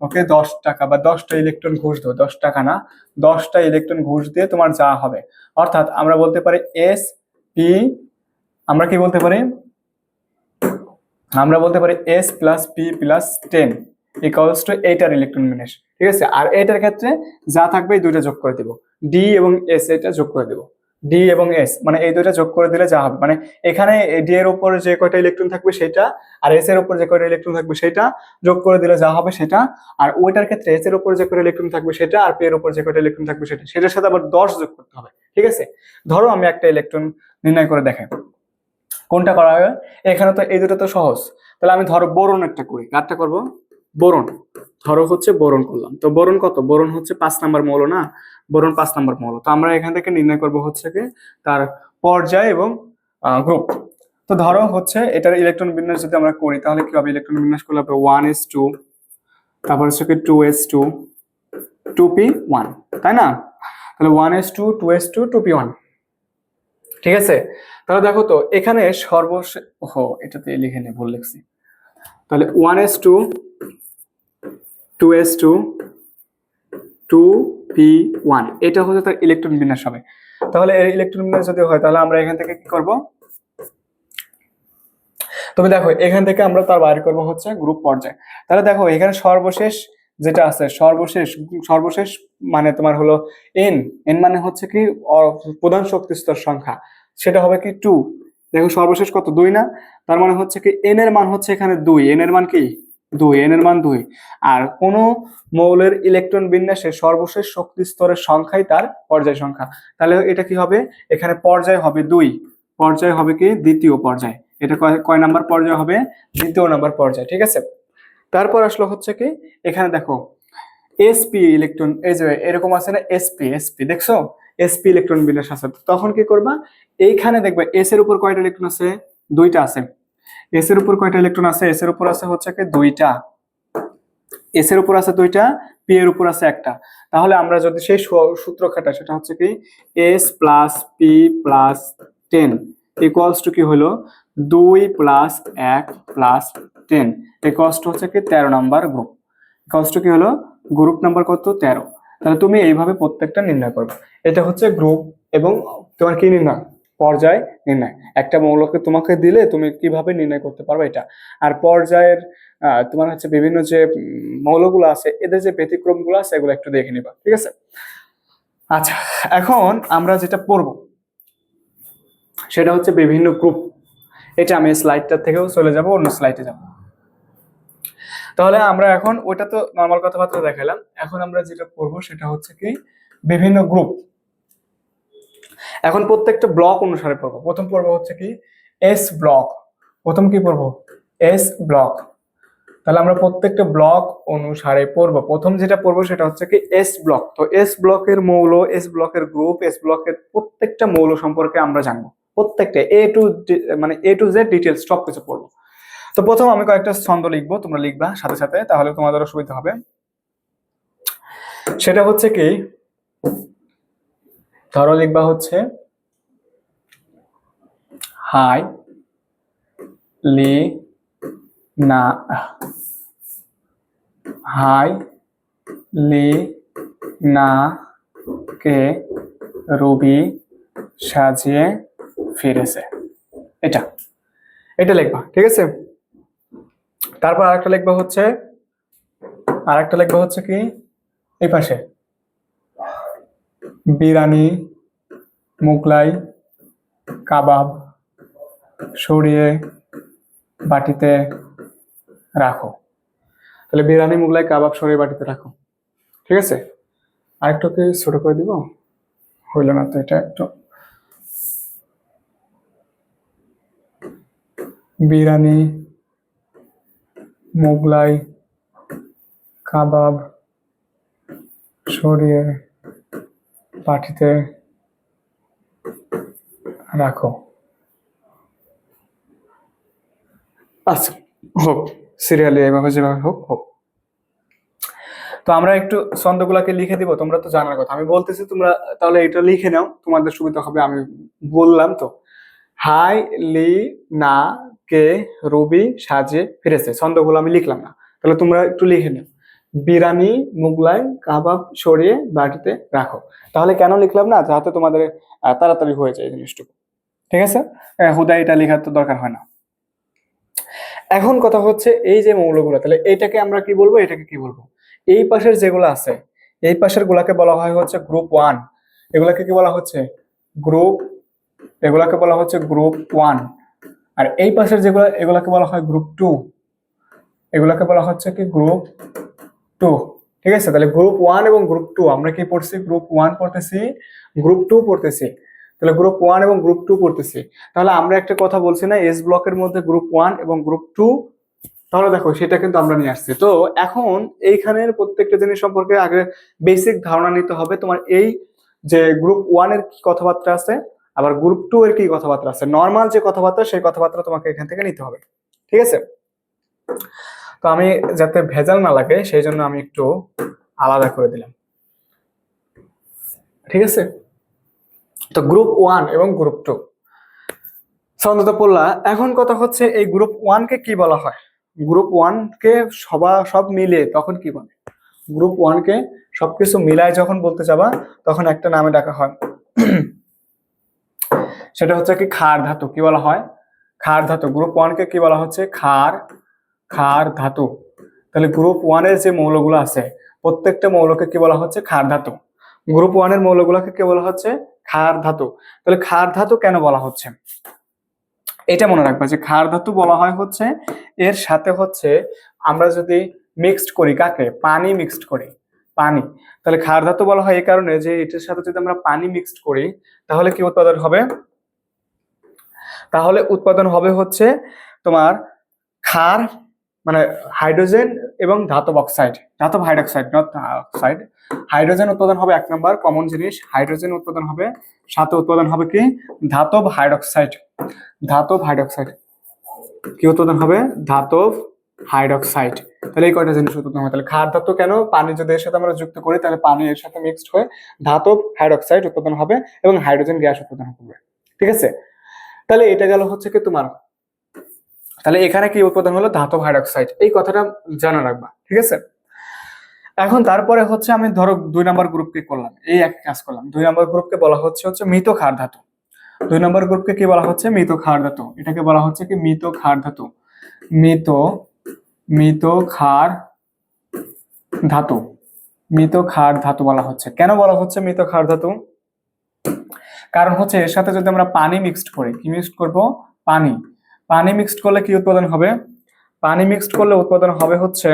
ওকে 10 টাকা বা 10টা ইলেকট্রন ঘুষ দেবো, 10 টাকা না, 10টা ইলেকট্রন ঘুষ দিয়ে তোমার যা হবে, অর্থাৎ আমরা বলতে পারি এস পি, আমরা কি বলতে পারি, আমরা বলতে পারি S plus P plus 10 equals to এইটার ইলেকট্রন বিন্যাস। ঠিক আছে, আর এটার ক্ষেত্রে যা থাকবে এই দুইটা যোগ করে দিব, ডি এবং এস এটা যোগ করে দিব, ডি এবং এস মানে এই দুইটা যোগ করে দিলে যা হবে, মানে এখানে ডি এর উপর যে কয়টা ইলেকট্রন থাকবে সেটা, আর এস এর উপর যে কয়টা ইলেকট্রন থাকবে সেটা যোগ করে দিলে যা হবে সেটা, আর ওইটার ক্ষেত্রে এস এর উপর যে কয়টা ইলেকট্রন থাকবে সেটা, আর পি এর উপর যে কয়টা ইলেকট্রন থাকবে সেটা, সেটার সাথে আবার 10 যোগ করতে হবে। ঠিক আছে, ধরো আমি একটা ইলেকট্রন নির্ণয় করে দেখাই কোনটা করা হবে। এখানে তো এই দুটো তো সহজ, তাহলে আমি ধরো বোরন একটা করি, কারটা করব, বোরন, ধরো হচ্ছে বোরন করলাম। তো বোরন কত, বোরন হচ্ছে 5 নাম্বার মৌল না, বোরন 5 নাম্বার মৌল। তো আমরা এখান থেকে নির্ণয় করব হচ্ছে কি তার পর্যায় এবং গ্রুপ। তো ধরো হচ্ছে এটার ইলেকট্রন বিন্যাস যদি আমরা করি তাহলে কি হবে, ইলেকট্রন বিন্যাস করলে হবে 1s2, তারপর হচ্ছে কি 2s2, 2p1, তাই না? তাহলে 1s2, 2s2, 2p1। ঠিক আছে, তাহলে দেখো তো এখানে সর্বশেষ, এটাতে লিখে নে, ভুল লিখছি। তাহলে 1s2, 2s2, 2p1, এটা হচ্ছে তার ইলেকট্রন বিন্যাস হবে। তাহলে এর ইলেকট্রন বিন্যাস যদি হয় তাহলে আমরা এখান থেকে কি করব, তুমি দেখো এখান থেকে আমরা তার বাইর করব হচ্ছে গ্রুপ পর্যায়। তাহলে দেখো এখানে সর্বশেষ যেটা আছে, সর্বশেষ সর্বশেষ মানে তোমার হলো এন, এন মানে হচ্ছে কি প্রধান শক্তি স্তর সংখ্যা, সেটা হবে কি 2। দেখো সর্বশেষ কত, 2 না, তার মানে হচ্ছে কি এন এর মান হচ্ছে এখানে 2, এন এর মান কি 2, এন এর মান 2। আর কোন মৌলের ইলেকট্রন বিন্যাসে সর্বশেষ শক্তি স্তরের সংখ্যাই তার পর্যায় সংখ্যা, তাহলে এটা কি হবে, এখানে পর্যায় হবে 2, পর্যায় হবে কি দ্বিতীয় পর্যায়, এটা কয় নাম্বার পর্যায় হবে, দ্বিতীয় নাম্বার পর্যায়। ঠিক আছে, তারপর আসলো হচ্ছে কি এখানে দেখো এসপি ইলেকট্রন, এই যে এরকম আছে না এসপি, এসপি দেখছো এসপি ইলেকট্রন বিন্যাস আছে, তখন কি করবা, এইখানে দেখবে এস এর উপর কয়টা ইলেকট্রন আছে, 2টা আছে। এস এর উপর কয়টা ইলেকট্রন আছে, এস এর উপর আছে হচ্ছে কি 2টা, এস এর উপর আছে 2টা, পি এর উপর আছে 1টা। তাহলে আমরা যদি সেই সূত্র খাটাই সেটা হচ্ছে কি S plus P plus 10 equals to কি হলো 2 প্লাস 1 প্লাস 10 ইকুয়ালস টু হচ্ছে কি 13 নাম্বার গ্রুপ, ইকুয়ালস টু কি হলো গ্রুপ নাম্বার কত 13। তাহলে তুমি এইভাবে প্রত্যেকটা নির্ণয় করবে। এটা হচ্ছে গ্রুপ এবং তোমার কি নির্ণয়, পর্যায় নির্ণয়। একটা মৌলকে তোমাকে দিলে তুমি কিভাবে নির্ণয় করতে পারবে এটা। আর পর্যায়ের তোমার হচ্ছে বিভিন্ন যে মৌলগুলো আছে এদের যে ব্যতিক্রমগুলো আছে এগুলো একটু দেখে নিবা, ঠিক আছে? আচ্ছা, এখন আমরা যেটা পড়বো সেটা হচ্ছে বিভিন্ন গ্রুপ। এটা আমি স্লাইডটা থেকেও চলে যাব, অন্য স্লাইডে যাব। তাহলে আমরা এখন ওইটা তো নর্মাল কথাবার্তা দেখালাম, এখন আমরা যেটা পড়বো সেটা হচ্ছে কি বিভিন্ন গ্রুপ। এখন প্রত্যেকটা ব্লক অনুসারে পড়বো। প্রথম পড়বো হচ্ছে কি এস ব্লক। প্রথম কি পড়বো? S block. তাহলে আমরা প্রত্যেকটা ব্লক অনুসারে পড়বো। প্রথম যেটা পড়বো সেটা হচ্ছে কি এস ব্লক। তো এস ব্লকের মৌল, এস ব্লকের গ্রুপ, এস ব্লকের প্রত্যেকটা মৌল সম্পর্কে আমরা জানবো। প্রত্যেকটা এ টু জেড ডিটেলস সব কিছু পড়বো। তো প্রথম আমি কয়েকটা ছন্দ লিখবো, তোমরা লিখবা সাথে সাথে, তাহলে তোমাদেরও সুবিধা হবে। সেটা হচ্ছে কি, ধরো লিখবা হচ্ছে হাই লি না, হাই লি না কে রবি সাজিয়ে ফিরেছে। এটা এটা লিখবা, ঠিক আছে? তারপর আরেকটা লিখবা হচ্ছে কি এই পাশে বিরিয়ানি মোগলাই কাবাব সরিয়ে বাটিতে রাখো। তাহলে বিরিয়ানি মোগলাই কাবাব সরিয়ে বাটিতে রাখো, ঠিক আছে? আরেকটু কি ছোট করে দিব, হইল না তো, এটা একটু বিরিয়ানি মোগলাই কাবাব সরিয়ে বাটিতে রাখো। আচ্ছা, হোক, সিরিয়ালি এভাবে যেভাবে হোক হোক। তো আমরা একটু ছন্দগুলাকে লিখে দিব, তোমরা তো জানার কথা, আমি বলতেছি তোমরা তাহলে এটা লিখে নাও, তোমাদের সুবিধা হবে। আমি বললাম তো, হাই লি না কে রবি সাজে ফিরেছে, ছন্দগুলো আমি লিখলাম না, তাহলে তোমরা একটু লিখে নাও। বিরিয়ানি মুগলাই কাবাব সরিয়ে বাটিতে রাখো। তাহলে কেন লিখলাম না, যাতে তোমাদের তাড়াতাড়ি হয়ে যায় জিনিসটুকু, ঠিক আছে? হুদাই এটা লেখার তো দরকার হয় না। এখন কথা হচ্ছে এই যে মৌলগুলো, তাহলে এইটাকে আমরা কি বলবো, এটাকে কি বলবো? এই পাশের যেগুলো আছে এই পাশের গুলাকে বলা হয় হচ্ছে গ্রুপ 1। এগুলাকে কি বলা হচ্ছে? গ্রুপ, এগুলাকে বলা হচ্ছে গ্রুপ 1। আর এই পাশের যেগুলো এগুলাকে বলা হয় গ্রুপ 2। এগুলাকে বলা হচ্ছে কি গ্রুপ 2, ঠিক আছে? তাহলে গ্রুপ 1 এবং গ্রুপ 2 আমরা কি পড়ছি? গ্রুপ 1 পড়তেছি, গ্রুপ 2 পড়তেছি। তাহলে গ্রুপ 1 এবং গ্রুপ 2 পড়তেছি। তাহলে আমরা একটা কথা বলছি না, এস ব্লকের মধ্যে গ্রুপ 1 এবং গ্রুপ 2, তাহলে দেখো সেটা কিন্তু আমরা নিয়ে আসছি। তো এখন এইখানের প্রত্যেকটা জিনিস সম্পর্কে আগে বেসিক ধারণা নিতে হবে। তোমার এই যে গ্রুপ 1 এর কি কথাবার্তা আছে, আবার গ্রুপ 2 এর কি কথাবার্তা আছে, নর্মাল যে কথাবার্তা সেই কথাবার্তা তোমাকে এখান থেকে নিতে হবে, ঠিক আছে? তো আমি যাতে ভেজাল না লাগে সেই জন্য আমি একটু আলাদা করে দিলাম, ঠিক আছে? তো গ্রুপ 1 এবং গ্রুপ 2 ছন্দটা পড়লা। এখন কথা হচ্ছে এই গ্রুপ 1 কে কি বলা হয়? গ্রুপ 1 কে সব মিলে তখন কি বলে? গ্রুপ 1 কে সবকিছু মিলায় যখন বলতে যাবা তখন একটা নামে ডাকা হয়, সেটা হচ্ছে কি ক্ষার ধাতু। কি বলা হয়? ক্ষার ধাতু। গ্রুপ 1 কে কি বলা হচ্ছে? ক্ষার ধাতু। তাহলে গ্রুপ 1 এর যে মৌলগুলো আছে প্রত্যেকটা মৌলকে কি বলা হচ্ছে? ক্ষার ধাতু। গ্রুপ 1 এর মৌলগুলোকে কি বলা হচ্ছে? ক্ষার ধাতু। তাহলে ক্ষার ধাতু কেন বলা হচ্ছে এটা মনে রাখবা, যে ক্ষার ধাতু বলা হয় হচ্ছে এর সাথে হচ্ছে আমরা যদি মিক্সড করি, কাকে? পানি মিক্সড করি, পানি। তাহলে ক্ষার ধাতু বলা হয় এই কারণে যে এটার সাথে যদি আমরা পানি মিক্সড করি তাহলে কি উৎপাদন হবে? তাহলে উৎপাদন হবে হচ্ছে তোমার ক্ষার, মানে হাইড্রোজেন এবং ধাতব অক্সাইড, ধাতব হাইড্রোক্সাইড, নট অক্সাইড। হাইড্রোজেন উৎপাদন হবে 1 নাম্বার কমন জিনিস, হাইড্রোজেন উৎপাদন হবে, সাথে উৎপাদন হবে কি? ধাতব হাইড্রোক্সাইড। ধাতব হাইড্রোক্সাইড কি উৎপাদন হবে? ধাতব হাইড্রোক্সাইড। তাহলে এই কয়টা জিনিস উৎপাদন হবে। তাহলে ক্ষার ধাতু কেন? পানি যদি এর সাথে আমরা যুক্ত করি তাহলে পানি এর সাথে মিক্সড হয়ে ধাতব হাইড্রোক্সাইড উৎপাদন হবে এবং হাইড্রোজেন গ্যাস উৎপাদন হবে, ঠিক আছে? তাহলে এটা গেল হচ্ছে কি তোমার, তাহলে এখানে কি উৎপাদন হলো? ধাতব হাইড্রোক্সাইড। এই কথাটা জানা রাখবা, ঠিক আছে? এখন তারপরে হচ্ছে আমি ধরো 2 নম্বর গ্রুপকে করলাম, এই এক কাজ করলাম। 2 নম্বর গ্রুপকে বলা হচ্ছে মৃত ক্ষার ধাতু। 2 নম্বর গ্রুপকে কি বলা হচ্ছে? মৃত ক্ষার ধাতু। এটাকে বলা হচ্ছে কি? মৃত ক্ষার ধাতু। মৃত মৃত ক্ষার ধাতু। মৃত ক্ষার ধাতু বলা হচ্ছে। কেন বলা হচ্ছে মৃত ক্ষার ধাতু? কারণ হচ্ছে এর সাথে যদি আমরা পানি মিক্সড করি, কি মিক্সড করব? পানি। পানি মিক্সড করলে কি উৎপাদন হবে? পানি মিক্সড করলে উৎপাদন হবে হচ্ছে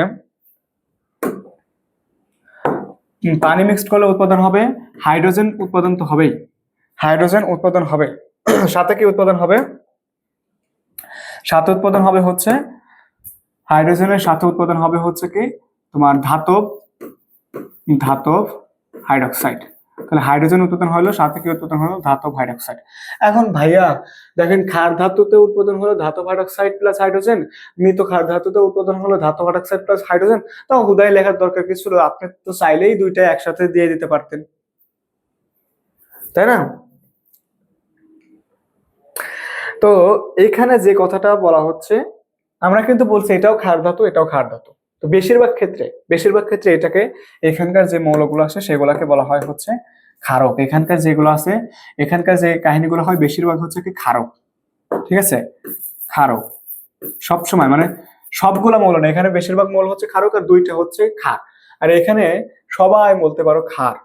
পানি মিক্সড করলে উৎপাদন হবে হাইড্রোজেন। উৎপাদন তো হবেই, হাইড্রোজেন উৎপাদন হবে। সাথে কি উৎপাদন হবে? সাথে উৎপাদন হবে হচ্ছে হাইড্রোজেনের সাথে উৎপাদন হবে হচ্ছে কি তোমার ধাতব ধাতব হাইড্রোক্সাইড। তাহলে হাইড্রোজেন উৎপাদন হলো, সাথে কি উৎপাদন হলো? ধাতব হাইড্রোক্সাইড। এখন ভাইয়া দেখেন, ক্ষার ধাতুতে উৎপাদন হলো ধাতব হাইড্রোক্সাইড প্লাস হাইড্রোজেন, মৃত ক্ষার ধাতুতে উৎপাদন হলো ধাতব হাইড্রোক্সাইড প্লাস হাইড্রোজেন। তো হুদাই লেখার দরকার কি ছিল? আপনি তো চাইলেই দুইটা একসাথে দিয়ে দিতে পারতেন, তাই না? তো এখানে যে কথাটা বলা হচ্ছে, আমরা কিন্তু বলছি এটাও ক্ষার ধাতু, এটাও ক্ষার ধাতু। তো বেশিরভাগ ক্ষেত্রে এটাকে, এখানকার যে মৌলগুলো আছে সেগুলোকে বলা হয় হচ্ছে ক্ষারক। এখানকার যেগুলো আছে, এখানকার যে কাহিনীগুলো হয় বেশিরভাগ হচ্ছে কি ক্ষারক। ঠিক আছে, ক্ষারক সব সময়, মানে সবগুলা মৌল না, এখানে বেশিরভাগ মৌল হচ্ছে ক্ষারক আর দুইটা হচ্ছে ক্ষার। আর এখানে সবাই বলতে পারো ক্ষার।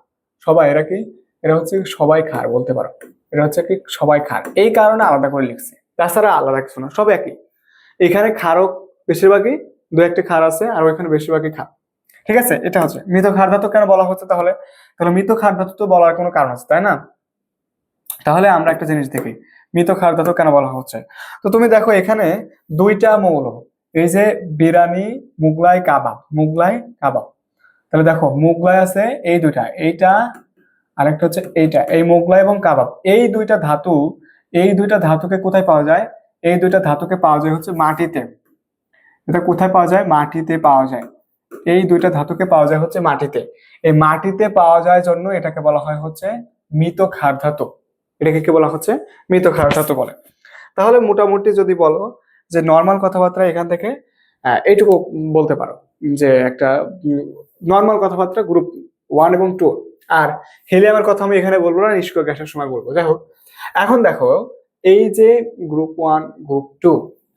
সবাই এরা কি? এরা হচ্ছে সবাই ক্ষার বলতে পারো। এটা হচ্ছে কি সবাই ক্ষার, এই কারণে আলাদা করে লিখছে, তাছাড়া আলাদা কিছু না, সব একই। এখানে ক্ষারক বেশিরভাগই, দু একটা ক্ষার আছে, আর ওইখানে বেশিরভাগই ক্ষার। ঠিক আছে, এটা হচ্ছে মৃত ক্ষার ধাতু। কেন বলা হচ্ছে তাহলে? তাহলে মৃত ক্ষার ধাতু তো বলার কোনো কারণ আছে, তাই না? তাহলে আমরা একটা জিনিস দেখি, মৃত ক্ষার ধাতু কেন বলা হচ্ছে। তো তুমি দেখো এখানে দুইটা মৌল, এই যে বিরানি, মুগলাই কাবাব, মুগলাই কাবাব। তাহলে দেখো মুগলাই আছে এই দুইটা, এইটা আরেকটা হচ্ছে এইটা, এই মোগলাই এবং কাবাব, এই দুইটা ধাতু, এই দুইটা ধাতুকে কোথায় পাওয়া যায়? এই দুইটা ধাতুকে পাওয়া যায় হচ্ছে মাটিতে। এটা কোথায় পাওয়া যায়? মাটিতে পাওয়া যায়। এই দুইটা ধাতুকে পাওয়া যায় হচ্ছে মাটিতে। এই মাটিতে পাওয়া যায় জন্য এটাকে বলা হয় হচ্ছে মৃত ক্ষার ধাতু। এটাকে কি বলা হচ্ছে? মৃত ক্ষার ধাতু বলে। তাহলে মোটামুটি যদি বলো যে নর্মাল কথাবার্তা এখান থেকে এইটুকু বলতে পারো, যে একটা নর্মাল কথাবার্তা গ্রুপ 1 এবং 2। আর হিলিয়ামের কথা আমি এখানে বলবো না, নিষ্ক্রিয় গ্যাসের সময় বলবো। যাই হোক, এখন দেখো এই যে গ্রুপ 1 গ্রুপ 2,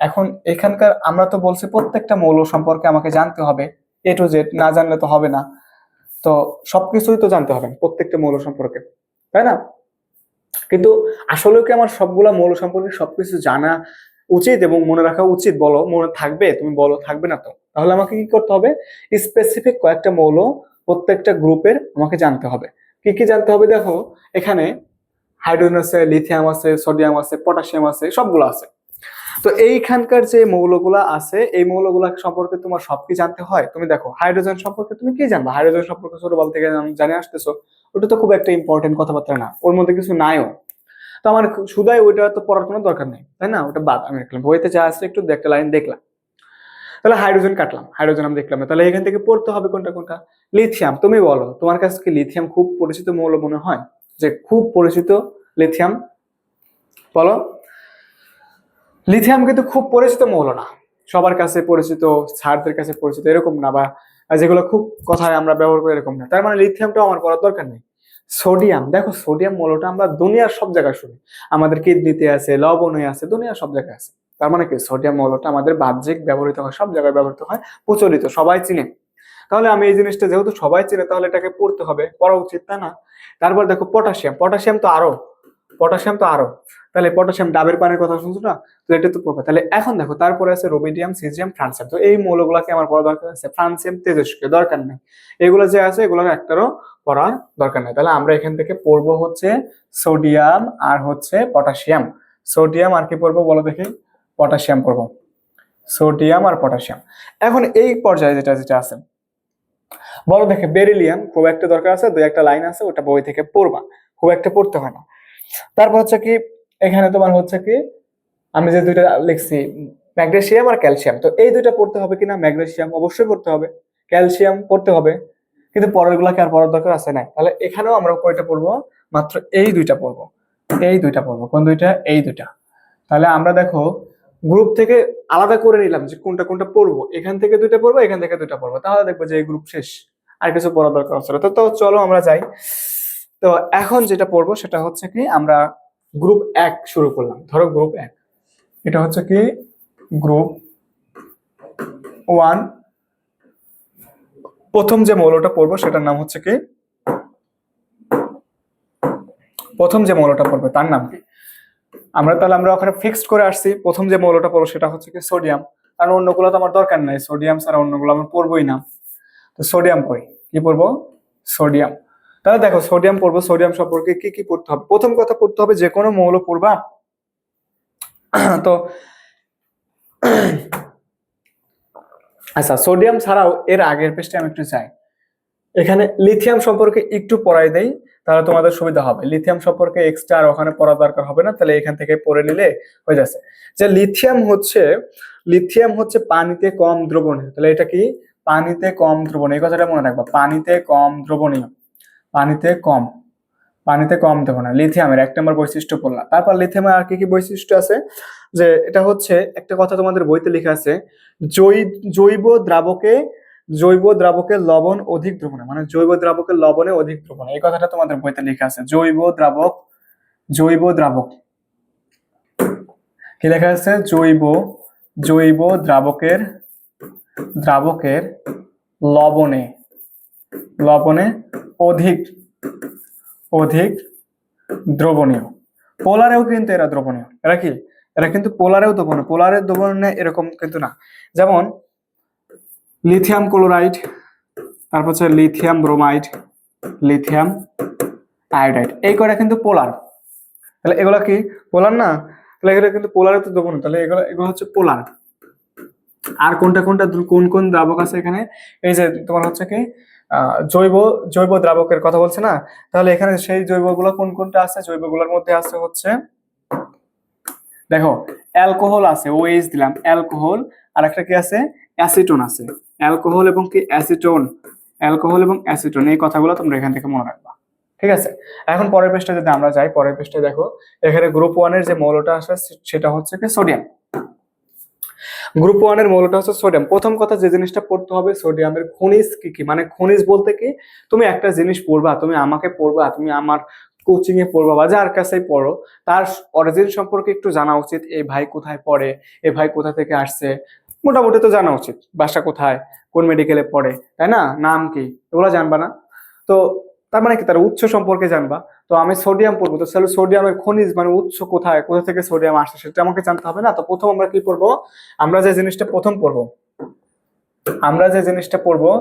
এখন এখানকার আমরা তো বলছি প্রত্যেকটা মৌল সম্পর্কে আমাকে জানতে হবে, A to Z, না জানলে তো হবে না। তো সবকিছুই তো জানতে হবে প্রত্যেকটা মৌল সম্পর্কে, তাই না? কিন্তু আসলে কি আমার সবগুলা মৌল সম্পর্কে সবকিছু জানা উচিত এবং মনে রাখা উচিত? বলো, মনে থাকবে? তুমি বলো, থাকবে না তো? তাহলে আমাকে কি করতে হবে? স্পেসিফিক কয়েকটা মৌল প্রত্যেকটা গ্রুপের আমাকে জানতে হবে। কি কি জানতে হবে? দেখো এখানে হাইড্রোজেন আছে, লিথিয়াম আছে, সোডিয়াম আছে, পটাশিয়াম আছে, সবগুলো আছে। তো এইখানকার যে মৌলগুলা আছে, এই মৌলগুলা সম্পর্কে তোমার সব কি জানতে হয়? তুমি দেখো হাইড্রোজেন সম্পর্কে তুমি কি জানবা? হাইড্রোজেন সম্পর্কে ছোটবেলা থেকে জানে আসতেছো, ওটা তো খুব একটা ইম্পর্টেন্ট কথাবার্তা না, ওর মধ্যে কিছু নাইও। তো আমার শুধাই ওইটা তো পড়ার কোনো দরকার নেই, তাই না? ওটা বাদ, আমি দেখলাম বইতে যা আছে একটু একটা লাইন দেখলাম। তাহলে হাইড্রোজেন কাটলাম, হাইড্রোজেন আমি দেখলাম না, তাহলে এখান থেকে পড়তে হবে কোনটা কোনটা। লিথিয়াম, তুমি বলো তোমার কাছে কি লিথিয়াম খুব পরিচিত মৌল মনে হয়? যে খুব পরিচিত লিথিয়াম, বলো। লিথিয়াম কিন্তু খুব পরিচিত মৌল না, সবার কাছে পরিচিত, স্যারদের কাছে পরিচিত এরকম না, বা যেগুলো খুব কথায় আমরা ব্যবহার করি এরকম না। তার মানে লিথিয়ামটাও আমার পড়ার দরকার নেই। সোডিয়াম, দেখো সোডিয়াম মৌলটা আমরা দুনিয়ার সব জায়গায় শুনি, আমাদের কিডনিতে আছে, লবণে আছে, দুনিয়ার সব জায়গায় আছে। তার মানে কি সোডিয়াম মৌলটা আমাদের বাহ্যিক ব্যবহৃত হয়, সব জায়গায় ব্যবহৃত হয়, প্রচলিত, সবাই চিনে। তাহলে আমি এই জিনিসটা যেহেতু সবাই চিনে, তাহলে এটাকে পড়তে হবে, পড়া উচিত, তাই না? তারপর দেখো পটাশিয়াম, পটাশিয়াম তো আরো, তাহলে পটাশিয়াম ডাবের পানির কথা শুনছো না? তো এটা তো পড়বে। তাহলে এখন দেখো তারপরে আছে রোমিডিয়াম, সিজিয়াম, ফ্রান্সিয়াম। তো এই মৌলগুলোকে আমার পড়া দরকার আছে, ফ্রান্সিয়াম, তেজস্ক্রিয় দরকার নেই। এগুলো যে আছে এগুলোর একটারও পড়ার দরকার নেই। তাহলে আমরা এখান থেকে পড়বো হচ্ছে সোডিয়াম আর হচ্ছে পটাশিয়াম। সোডিয়াম আর কি পড়বো বলো দেখি? পটাশিয়াম পড়বো, সোডিয়াম আর পটাশিয়াম। এখন এই পর্যায়ে যেটা যেটা আছে বলো দেখে, বেরিলিয়াম খুব একটা দরকার আছে, দুই একটা লাইন আছে, ওটা বই থেকে পড়বা, খুব একটা পড়তে হয় না। তারপর হচ্ছে কি, এখানে তোমার হচ্ছে কি, আমি যে দুইটা লিখছি ম্যাগনেসিয়াম আর ক্যালসিয়াম, তো এই দুইটা পড়তে হবে কিনা? ম্যাগনেসিয়াম অবশ্যই পড়তে হবে, ক্যালসিয়াম পড়তে হবে, কিন্তু পরের গুলাকে আর পড়ার দরকার আছে না। তাহলে এখানেও আমরা কয়টা পড়বো? মাত্র এই দুইটা পড়বো, এই দুইটা পড়বো। কোন দুইটা? এই দুইটা। তাহলে আমরা দেখো গ্রুপ থেকে আলাদা করে নিলাম যে কোনটা কোনটা পড়বো, এখান থেকে দুইটা পড়বো, এখান থেকে দুইটা পড়বো, তাহলে দেখবো যে এই গ্রুপ শেষ, আর কিছু পড়া দরকার হচ্ছে না। তো চলো আমরা যাই। তো এখন যেটা পড়বো সেটা হচ্ছে কি, আমরা গ্রুপ 1 শুরু করলাম। ধরো গ্রুপ 1, এটা হচ্ছে কি গ্রুপ 1। প্রথম যে মৌলটা পড়বো সেটার নাম হচ্ছে কি, প্রথম যে মৌলটা পড়বে তার নাম কি, আমরা ওখানে ফিক্সড করে আসছি। প্রথম যে মৌলটা পড়বো সেটা হচ্ছে কি সোডিয়াম, কারণ অন্যগুলো তো আমার দরকার নাই, সোডিয়াম ছাড়া অন্যগুলো আমি পড়বোই না। তো সোডিয়াম পড়ি, কি পড়বো, সোডিয়াম। তাহলে দেখো সোডিয়াম পড়বো, সোডিয়াম সম্পর্কে কি কি পড়তে হবে। প্রথম কথা পড়তে হবে, যে কোনো মৌল পড়বা তো আচ্ছা, সোডিয়াম ছাড়াও এর আগের পেজটা আমি একটু চাই, এখানে লিথিয়াম সম্পর্কে একটু পড়াই দেই, তাহলে তোমাদের সুবিধা হবে। লিথিয়াম সম্পর্কে এক্সট্রা আর ওখানে পড়া দরকার হবে না, তাহলে এখান থেকে পড়ে নিলে হয়ে যাচ্ছে। যে লিথিয়াম হচ্ছে পানিতে কম দ্রবণীয়। তাহলে এটা কি, পানিতে কম দ্রবণীয়, এই কথাটা মনে রাখবা, পানিতে কম দ্রবণীয়, পানিতে কম দ্রবণীয় লিথিয়ামের 1 নম্বর বৈশিষ্ট্য পড়লাম। তারপর লিথিয়ামের আর কি কি বৈশিষ্ট্য আছে, যে এটা হচ্ছে একটা কথা তোমাদের বইতে লেখা আছে, জৈব দ্রাবকে লবণ অধিক দ্রবণীয়, মানে জৈব দ্রাবকের লবণে অধিক দ্রবণীয়, এই কথাটা তোমাদের বইতে লেখা আছে। জৈব দ্রাবক কি লেখা আছে, জৈব দ্রাবকের লবণে অধিক দ্রবণীয়। পোলারেও কিন্তু এরা দ্রবণীয়, এরা কিন্তু পোলারেও দ্রবণীয়, পোলারের দ্রবণীয় এরকম কিন্তু না। যেমন লিথিয়াম ক্লোরাইড, তারপর হচ্ছে লিথিয়াম ব্রোমাইড, লিথিয়াম আয়োডাইড, এই কয়টা কিন্তু পোলার। তাহলে এগুলা কি পোলার না, তাহলে এগুলো কিন্তু পোলারে তো দ্রবণীয়, তাহলে এগুলো হচ্ছে পোলার। আর কোন দ্রাবক আছে এখানে, এই যে তোমার হচ্ছে কি জৈব দ্রাবকের কথা বলছে না, তাহলে এখানে সেই জৈবগুলো কোনটা আছে, জৈবগুলোর মধ্যে আছে হচ্ছে, দেখো অ্যালকোহল আছে, OH দিলাম অ্যালকোহল, আর একটা কি আছে, অ্যাসিটোন আছে। অ্যালকোহল এবং অ্যাসিটোন, এই কথাগুলো তোমরা এখান থেকে মনে রাখবা, ঠিক আছে। এখন পরের পেজটা যদি আমরা যাই, পরের পেজটা দেখো, এখানে গ্রুপ 1 এর যে মৌলটা আছে সেটা হচ্ছে কি সোডিয়াম। গ্রুপ 1 এর মৌলটা হচ্ছে সোডিয়াম। প্রথম কথা যে জিনিসটা পড়তে হবে, সোডিয়ামের খনিজ কি কি, মানে খনিজ বলতে কি, তুমি একটা জিনিস পড়বা, তুমি আমাকে পড়বা, তুমি আমার কোচিং এ পড়বা বা যার কাছেই পড়ো, তার অরিজিন সম্পর্কে একটু জানা উচিত। এই ভাই কোথায় পড়ে, এই ভাই কোথা থেকে আসছে, মোটামুটি তো জানা উচিত, বাসা কোথায়, কোন মেডিকেলে পড়ে, তাই না, নাম কি, এগুলো জানবা না। তো তার মানে কি, তার উৎস সম্পর্কে জানবা। তো আমি সোডিয়াম পড়বো, তো সোডিয়ামের খনিজ মানে উৎস কোথায়, কোথা থেকে সোডিয়াম আসছে সেটা আমাকে জানতে হবে না। তো প্রথম আমরা কি পড়বো, আমরা যে জিনিসটা পড়বো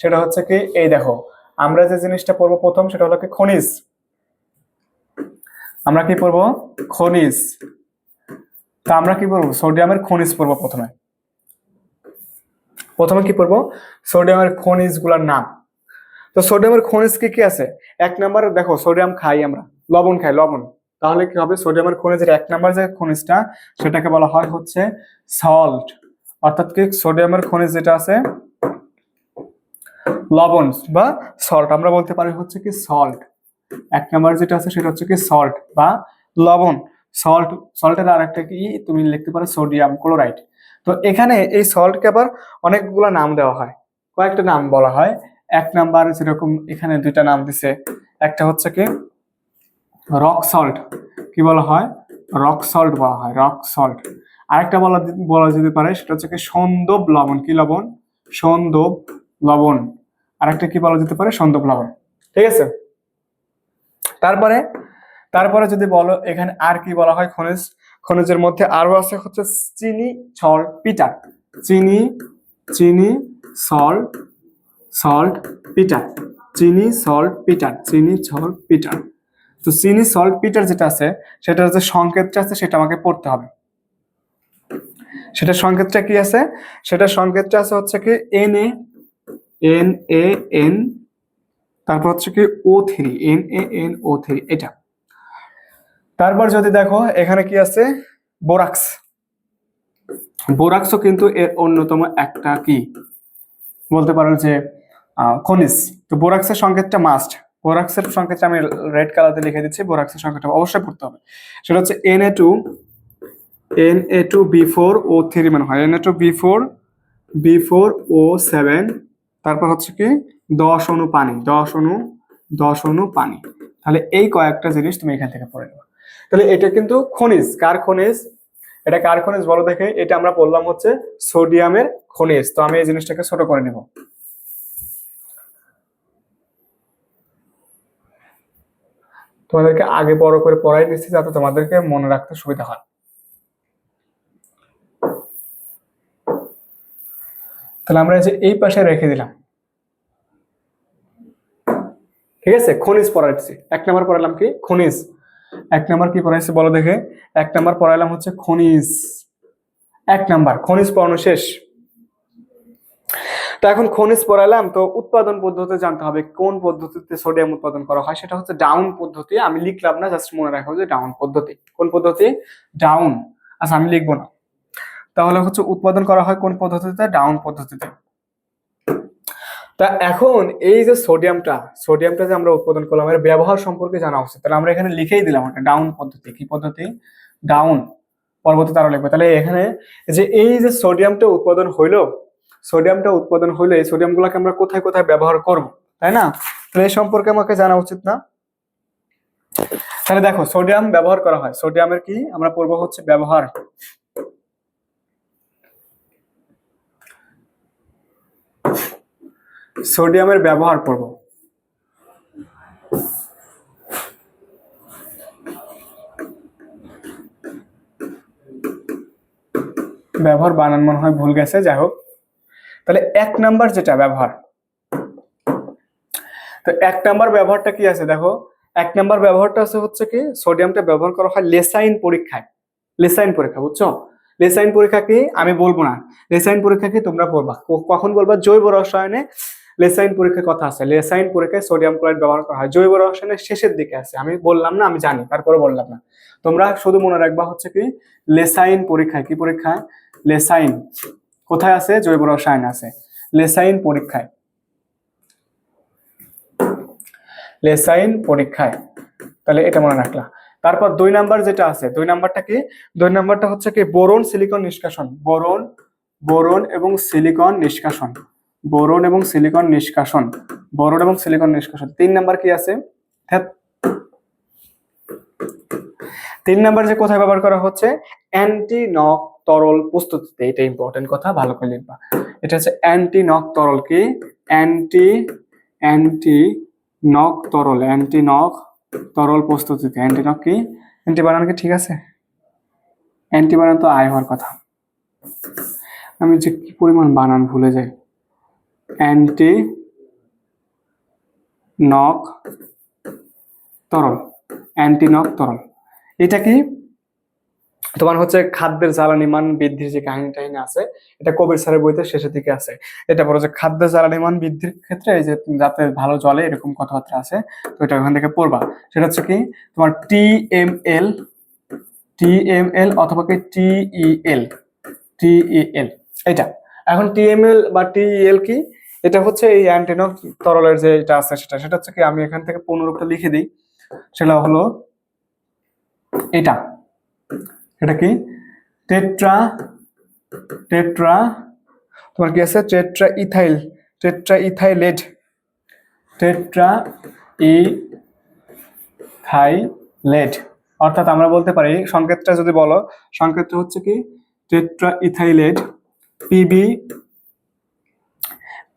সেটা হচ্ছে কি, এই দেখো আমরা যে জিনিসটা পড়বো প্রথম সেটা হলো কি খনিজ। আমরা কি পড়বো, খনিজ। তো আমরা কি পড়বো, সোডিয়ামের খনিজ পড়বো। প্রথমে কি পড়বো, সোডিয়ামের খনিজ গুলার নাম। তো সোডিয়ামের খনিজ কি কি আছে, 1 নম্বরে দেখো সোডিয়াম খাই আমরা, লবণ খাই, লবণ। তাহলে কি হবে, সোডিয়ামের খনিজের 1 নম্বর যে খনিজটা সেটাকে বলা হয় হচ্ছে সল্ট। অর্থাৎ কি, সোডিয়ামের খনিজ যেটা আছে লবণ বা সল্ট, আমরা বলতে পারি হচ্ছে কি সল্ট। 1 নম্বর যেটা আছে সেটা হচ্ছে কি সল্ট বা লবণ। সল্টের আর একটা কি তুমি লিখতে পারো, সোডিয়াম ক্লোরাইড। তো এখানে এই সল্টকে আবার অনেকগুলো নাম দেওয়া হয়, কয়েকটা নাম বলা হয়। 1 নাম্বার যেরকম এখানে 2টা নাম দিছে, একটা হচ্ছে কি রক সল্ট, কি বলা হয়, রক সল্ট বলা হয়, রক সল্ট। আরেকটা বলা যেতে পারে সেটা হচ্ছে কি সন্দব লবণ, কি লবণ, সন্দব লবণ। আরেকটা কি বলা যেতে পারে, সন্দব লবণ, ঠিক আছে। তারপরে যদি বলো এখানে আর কি বলা হয়, খনিজের মধ্যে আরো আছে হচ্ছে চিনি সল্ট পিটার, চিনি সল্ট পিটার, তো চিনি সল্ট পিটার যেটা আছে সেটার যে সংকেতটা আছে সেটা আমাকে পড়তে হবে। সেটার সংকেতটা কি আছে, সেটার সংকেতটা আছে হচ্ছে কি NaN, তারপর হচ্ছে কি O3, NaNO3, এটা। তারপর যদি দেখো এখানে কি আছে, বোরাক্সও কিন্তু এর অন্যতম একটা কি বলতে পারো যে খনিজ। তো বোরাক্সের সংকেতটা মাস্ট, বোরাক্সের সংকেতটা আমি রেড কালারে লিখে দিচ্ছি, বোরাক্সের সংকেতটা অবশ্যই পড়তে হবে। সেটা হচ্ছে Na2B4O3 মানে হয়, Na2B4O7, তারপর হচ্ছে কি 10 অণু পানি, 10 অণু পানি। তাহলে এই কয়েকটা জিনিস তুমি এখান থেকে পড়ে নেবে। তাহলে এটা কিন্তু খনিজ, কার খনিজ? এটা কার খনিজ বলো দেখে? এটা আমরা বললাম হচ্ছে সোডিয়ামের খনিজ। তো আমি এই জিনিসটাকে ছোট করে নেব। তোমাদেরকে আগে বড় করে পড়াই দিচ্ছি যাতে তোমাদেরকে মনে রাখতে সুবিধা হয়। তাহলে আমরা এই পাশে রেখে দিলাম, ঠিক আছে? খনিজ পড়াইছি। 1 নম্বর পড়ালাম কি? খনিজ। 1 নম্বর কি পড়াইছি বলো দেখে? 1 নম্বর পড়াইলাম হচ্ছে খনিজ। 1 নম্বর খনিজ পড়ানো শেষ। তো এখন খনিজ পড়ালাম, তো উৎপাদন পদ্ধতি জানতে হবে। কোন পদ্ধতিতে সোডিয়াম উৎপাদন করা হয়? সেটা হচ্ছে ডাউন পদ্ধতি। আমি লিখলাম না, জাস্ট মনে রাখো যে ডাউন পদ্ধতি। কোন পদ্ধতি? ডাউন। আচ্ছা আমি লিখবো না। তাহলে হচ্ছে উৎপাদন করা হয় কোন পদ্ধতিতে? ডাউন পদ্ধতিতে। তা এখন এই যে সোডিয়ামটা যে আমরা উৎপাদন করলাম, এর ব্যবহার সম্পর্কে জানা উচিত। তাহলে আমরা এখানে লিখেই দিলাম একটা ডাউন পদ্ধতি। কি পদ্ধতি? ডাউন। পরবর্তীতে আরো লিখবো। তাহলে এখানে যে এই যে সোডিয়ামটা উৎপাদন হইলো, এই সোডিয়াম গুলাকে আমরা কোথায় কোথায় ব্যবহার করব, তাই না? তাহলে এই সম্পর্কে আমাকে জানা উচিত না? তাহলে দেখো, সোডিয়াম ব্যবহার করা হয়। সোডিয়ামের কি আমরা পড়বো হচ্ছে ব্যবহার। সোডিয়ামের ব্যবহার পড়ব। ব্যবহার বানান মনে হয় ভুল গেছে, যাই হোক। তাহলে 1 নম্বর যেটা ব্যবহার, তো 1 নম্বর ব্যবহারটা কি আছে দেখো? 1 নম্বর ব্যবহারটা আছে হচ্ছে কি, সোডিয়ামটা ব্যবহার করা হয় লেসাইন পরীক্ষায়। লেসাইন পরীক্ষা, বুঝছো? লেসাইন পরীক্ষা কি আমি বলবো না, লেসাইন পরীক্ষা কি তোমরা পড়বা। কখন বলবা? জৈব রসায়নে লেসাইন পরীক্ষার কথা আছে। লেসাইন পরীক্ষায় সোডিয়াম ক্লোরাইড ব্যবহার করা হয়। জৈব রসায়নের শেষের দিকে আছে। আমি বললাম না, আমি জানি, তারপরে বললাম না। তোমরা শুধু মনে রাখবা হচ্ছে কি, লেসাইন পরীক্ষায়। কি পরীক্ষায়? লেসাইন। কোথায় আছে? জৈব রসায়ন আছে। লেসাইন পরীক্ষায়, লেসাইন পরীক্ষায়। তাহলে এটা মনে রাখলা। তারপর 2 নম্বর যেটা আছে, 2 নম্বরটা কি? 2 নম্বরটা হচ্ছে কি বোরন সিলিকন নিষ্কাশন। বোরন এবং সিলিকন নিষ্কাশন। বোরন এবং সিলিকন নিষ্কাশন। 3 নম্বর কি আছে? 3 নম্বর যে কোথায় ব্যবহার করা হচ্ছে? অ্যান্টি নক তরল প্রস্তুতিতে। এটা ইম্পর্টেন্ট কথা, ভালো করে লিখবা। এটা হচ্ছে অ্যান্টি নক তরল। কি? অ্যান্টি নক তরল প্রস্তুতিতে। অ্যান্টি নক কি? অ্যান্টি বানান কি ঠিক আছে? অ্যান্টি বানান তো আয় হওয়ার কথা। আমি যে কি পরিমাণ বানান ভুলে যাই। অ্যান্টি নক তরল, অ্যান্টি নক তরল। এটা কি? তোমার হচ্ছে খাদ্যের জ্বালানি মান বৃদ্ধির যে কাহিনী টাহিনী আছে, এটা কবির স্যারের বইতে শেষের দিকে আছে। এটা বলো যে খাদ্যের জ্বালানি মান বৃদ্ধির ক্ষেত্রে এই যে যাতে ভালো জলে, এরকম কথাবার্তা আছে। তো এটা ওখান থেকে পড়বা। সেটা হচ্ছে কি তোমার টিএমএল অথবা কি টিইএল। এটা এখন টিএমএল বা টিইএল কি? এটা হচ্ছে এই অ্যান্টিনক তরলের যে এটা আছে, সেটা হচ্ছে কি, আমি এখান থেকে পুনরূপটা লিখে দিই। সেটা হলো এটা কি? টেট্রা তোমার কি আছে? টেট্রাইথাইলেট। অর্থাৎ আমরা বলতে পারি, সংকেতটা যদি বলো, সংকেতটা হচ্ছে কি টেট্রাইথাইলেট।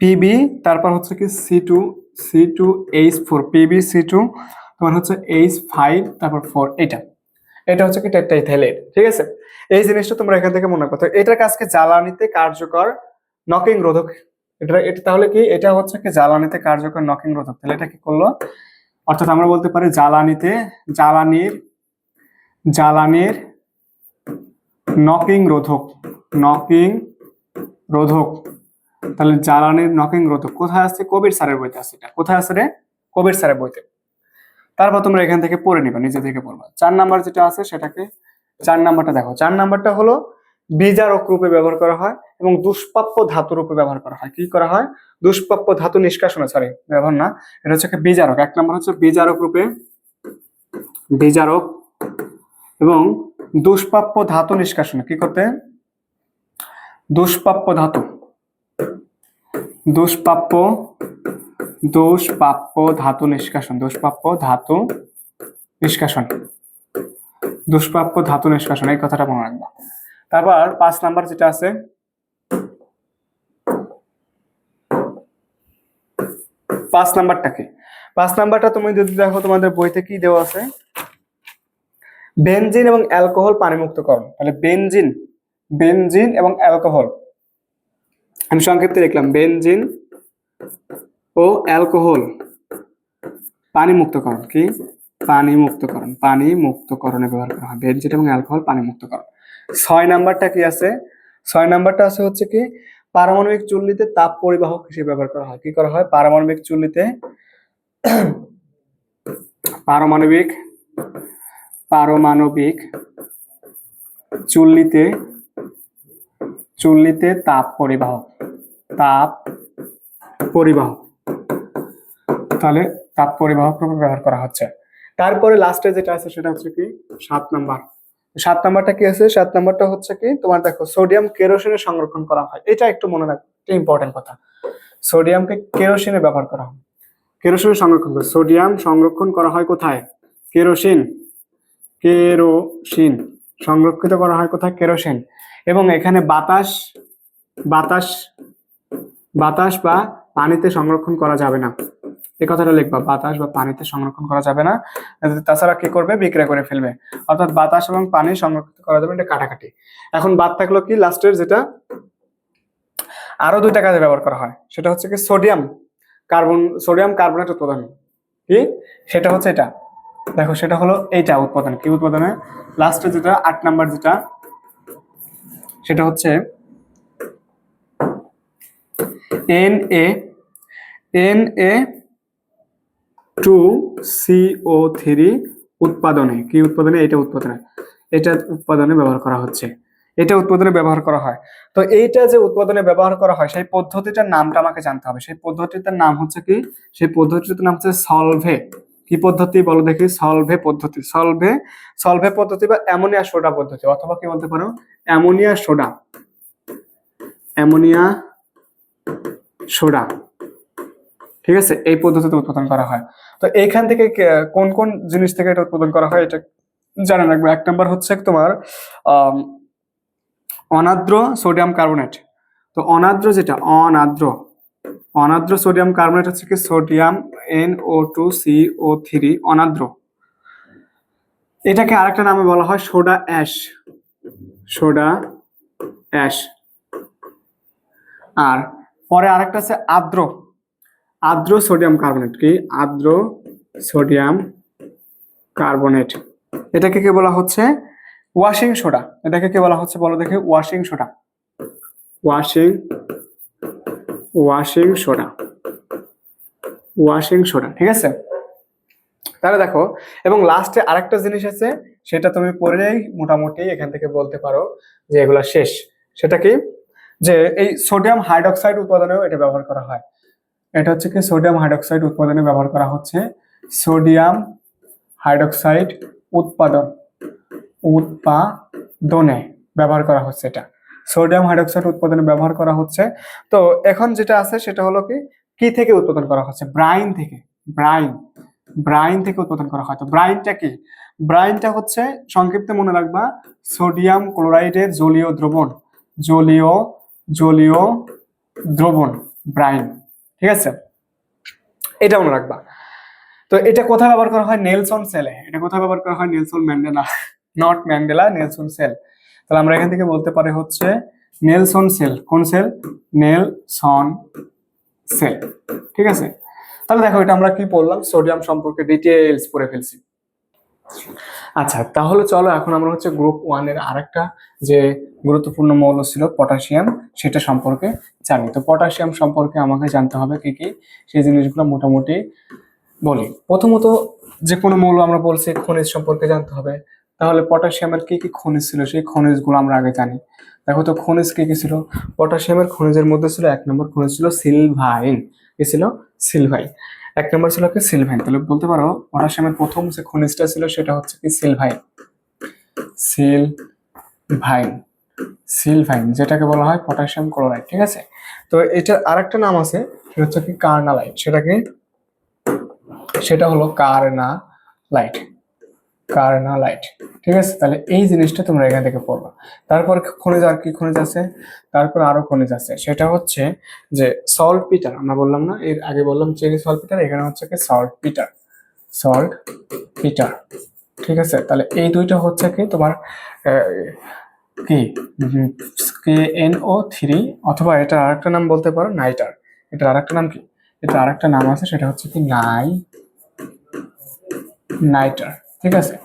পিবি তারপর হচ্ছে কি C2H4, PbC2 তোমার হচ্ছে H5 তারপর 4। এটা হচ্ছে কি টেট্রাইথাইলেট, ঠিক আছে? এই জিনিসটা তোমরা এখান থেকে মনে করতে। এটার কাজকে জ্বালানিতে কার্যকর নকিং রোধক। এটা তাহলে কি? এটা হচ্ছে কি জ্বালানিতে কার্যকর নকিং রোধক। তাহলে এটা কি করলো? অর্থাৎ আমরা বলতে পারি জ্বালানির নকিং রোধক। তাহলে জ্বালানির নকিং রোধক কোথায় আছে? কবির স্যারের বইতে আছে। এটা কোথায় আছে রে? কবির স্যারের বইতে। তারপর তোমরা এখান থেকে পড়ে নিবা, নিজে থেকে পড়বা। 4 নম্বর যেটা আছে সেটাকে, 4 নম্বরটা দেখো। 4 নম্বরটা হলো বিজারক রূপে ব্যবহার করা হয় এবং দুষ্প্রাপ্য ধাতু রূপে ব্যবহার করা হয়। কি করা হয়? দুষ্প্রাপ্য ধাতু নিষ্কাশনে, ব্যবহার না, এটা হচ্ছে বিজারক। 1 নম্বর হচ্ছে বিজারক রূপে, এবং দুষ্প্রাপ্য ধাতু নিষ্কাশনে কি করতে? দুষ্প্রাপ্য দুষ্প্রাপ্য ধাতু নিষ্কাশন, দুষ্প্রাপ্য ধাতু নিষ্কাশন, দুষ্প্রাপ্য ধাতু নিষ্কাশন, এই কথাটা মনে রাখবা। তারপর 5 নাম্বার যেটা আছে, 5 নাম্বারটা কি? 5 নাম্বারটা তুমি যদি দেখো তোমাদের বইতে কি দেওয়া আছে, বেনজিন এবং অ্যালকোহল পানিমুক্তকরণ। তাহলে বেনজিন, বেনজিন এবং অ্যালকোহল, আমি সংক্ষিপ্তে লিখলাম বেনজিন ও অ্যালকোহল পানিমুক্তকরণ। কি? পানিমুক্তকরণ, পানিমুক্তকরণে ব্যবহার করা হয় বেনজিন এবং অ্যালকোহল পানিমুক্তকরণ। 6 নাম্বারটা কি আছে? 6 নাম্বারটা আছে হচ্ছে কি, পারমাণবিক চুল্লিতে তাপ পরিবাহক হিসেবে ব্যবহার করা হয়। কি করা হয়? পারমাণবিক চুল্লিতে, পারমাণবিক পারমাণবিক চুল্লিতে, চুল্লিতে তাপ পরিবাহক, তাপ পরিবাহক, তাহলে তাপ পরিবাহক রূপে ব্যবহার করা হচ্ছে। তারপরে লাস্টে যেটা আছে সেটা হচ্ছে কি 7 নাম্বার। 7 নাম্বারটা কি আছে? 7 নাম্বারটা হচ্ছে কি, তোমার দেখো সোডিয়াম কেরোসিনে সংরক্ষণ করা হয়। এটা একটু মনে রাখবে, এটা ইম্পর্টেন্ট কথা। সোডিয়ামকে কেরোসিনে ব্যবহার করা হয়, কেরোসিনে সংরক্ষণ করে। সোডিয়াম সংরক্ষণ করা হয় কোথায়? কেরোসিন, কেরোসিন সংরক্ষিত করা হয় কোথায়? কেরোসিন। এবং এখানে বাতাস, বাতাস, বাতাস বা পানিতে সংরক্ষণ করা যাবে না, এই কথাটা লিখবা, বাতাস বা পানিতে সংরক্ষণ করা যাবে না। তাছাড়া কি করবে? বিক্রয় করে ফেলবে। অর্থাৎ বাতাস এবং পানি সংরক্ষিত করা যাবে, এটা কাটাকাটি। এখন বাদ থাকলো কি লাস্টের যেটা, আরো 2টা কাজে ব্যবহার করা হয়, সেটা হচ্ছে কি সোডিয়াম কার্বন, সোডিয়াম কার্বনেট উৎপাদন। কি? সেটা হচ্ছে এটা, দেখো সেটা হলো এইটা উৎপাদন। কি উৎপাদনে? লাস্টে যেটা 8 নাম্বার যেটা, সেটা হচ্ছে Na2CO3 উৎপাদনে। কি উৎপাদনে? এটা উৎপাদনে, এটা উৎপাদনে ব্যবহার করা হচ্ছে, এটা উৎপাদনে ব্যবহার করা হয়। তো এইটা যে উৎপাদনে ব্যবহার করা হয়, সেই পদ্ধতিটার নামটা আমাকে জানতে হবে। সেই পদ্ধতিটার নাম হচ্ছে কি? সেই পদ্ধতিটার নাম হচ্ছে সলভে। কি পদ্ধতি বলো দেখি? সলভে পদ্ধতি। সলভে, সলভে পদ্ধতি বা অ্যামোনিয়া সোডা পদ্ধতি, অথবা কি বলতে পারো অ্যামোনিয়া সোডা, অ্যামোনিয়া সোডা। ঠিক আছে, এই পদ্ধতিতে উৎপাদন করা হয়। তো এইখান থেকে কোন কোন জিনিস থেকে এটা উৎপাদন করা হয় এটা জানা রাখবে। 1 নাম্বার হচ্ছে তোমার অনাদ্র সোডিয়াম কার্বনেট। তো অনাদ্র যেটা, অনাদ্র, অনাদ্র সোডিয়াম কার্বনেট হচ্ছে কি সোডিয়াম NO2CO3 অনাদ্র। এটাকে আরেকটা নামে বলা হয় সোডা অ্যাশ, সোডা অ্যাশ। আর পরে আরেকটা আছে আর্দ্র, আর্দ্র সোডিয়াম কার্বনেট। কি? আর্দ্র সোডিয়াম কার্বনেট। এটাকে কি বলা হচ্ছে? Washing soda. এটাকে কি বলা হচ্ছে বলো দেখি? Washing soda, washing, washing soda, washing soda. ঠিক আছে, তাহলে দেখো। এবং লাস্টে আরেকটা জিনিস আছে, সেটা তুমি পড়লেই মোটামুটি এখান থেকে বলতে পারো যে এগুলা শেষ। সেটা কি? যে এই সোডিয়াম হাইড্রক্সাইড উৎপাদনেও এটা ব্যবহার করা হয়। এটা হচ্ছে কি সোডিয়াম হাইড্রক্সাইড উৎপাদনে ব্যবহার করা হচ্ছে, সোডিয়াম হাইড্রক্সাইড উৎপাদন, উৎপাদনে ব্যবহার করা হচ্ছে, এটা সোডিয়াম হাইড্রক্সাইড উৎপাদনে ব্যবহার করা হচ্ছে। তো এখন যেটা আছে সেটা হলো কি, কি থেকে উৎপাদন করা হচ্ছে? ব্রাইন থেকে, ব্রাইন, ব্রাইন থেকে উৎপাদন করা হয়। তো ব্রাইনটা কি? ব্রাইনটা হচ্ছে সংক্ষিপ্তে মনে রাখবা সোডিয়াম ক্লোরাইডের জলীয় দ্রবণ, জলীয়, জলীয় দ্রবণ, ব্রাইন। ঠিক আছে, এটা মনে রাখবা। তো এটা কোথায় ব্যবহার করা হয়? নেলসন সেলে। এটা কোথায় ব্যবহার করা হয়? Nelson Mandela, not Mandela, Nelson cell. তাহলে আমরা এখান থেকে বলতে পারি হচ্ছে নেলসন সেল। কোন সেল? Nelson cell. ঠিক আছে, তাহলে দেখো এটা আমরা কি পড়লাম, সোডিয়াম সম্পর্কে ডিটেইলস পড়ে ফেলছি। আচ্ছা, তাহলে চলো এখন আমরা হচ্ছে গ্রুপ 1 এর আরেকটা যে গুরুত্বপূর্ণ মৌল ছিল পটাশিয়াম, সেটা সম্পর্কে জানি। তো পটাশিয়াম সম্পর্কে আমাকে জানতে হবে কি কি, সেই জিনিসগুলো মোটামুটি বলি। প্রথমত যে কোনো মৌল আমরা বলছি খনিজ সম্পর্কে জানতে হবে। তাহলে পটাশিয়ামের কি কি খনিজ ছিল সেই খনিজগুলো আমরা আগে জানি। দেখো তো খনিজ কি কি ছিল। পটাশিয়ামের খনিজের মধ্যে ছিল 1 নম্বর খনিজ ছিল সিলভাইন। কি ছিল? সিলভাইন। 1 নম্বর ছিল কি? সিলভাইন। তাহলে বলতে পারো পটাশিয়ামের প্রথম যে খনিজটা ছিল সেটা হচ্ছে কি? সিলভাইন। সিলভাইন, সিলভাইন যেটাকে বলা হয় পটাশিয়াম ক্লোরাইড। ঠিক আছে, তো এটার আরেকটা নাম আছে সেটা হচ্ছে কি কার্নালাইট। সেটা হলো কার্নালাইট। ঠিক আছে, তাহলে এই জিনিসটা তোমরা এখান থেকে পড়বা। তারপর খনিজ, আর কি খনিজ আছে, তারপর আরো খনিজ আছে, সেটা হচ্ছে যে সল্টপিটার। আমরা বললাম না এর আগে, বললাম চেরি সল্টপিটার, এখানে হচ্ছে কি সল্টপিটার। ঠিক আছে, তাহলে এই দুইটা হচ্ছে কি তোমার কি KNO3, অথবা এটা আরেকটা নাম বলতে পারো নাইটার। এটা আরেকটা নাম কি, এটা আরেকটা নাম আছে, সেটা হচ্ছে কি নাইটার। ঠিক আছে,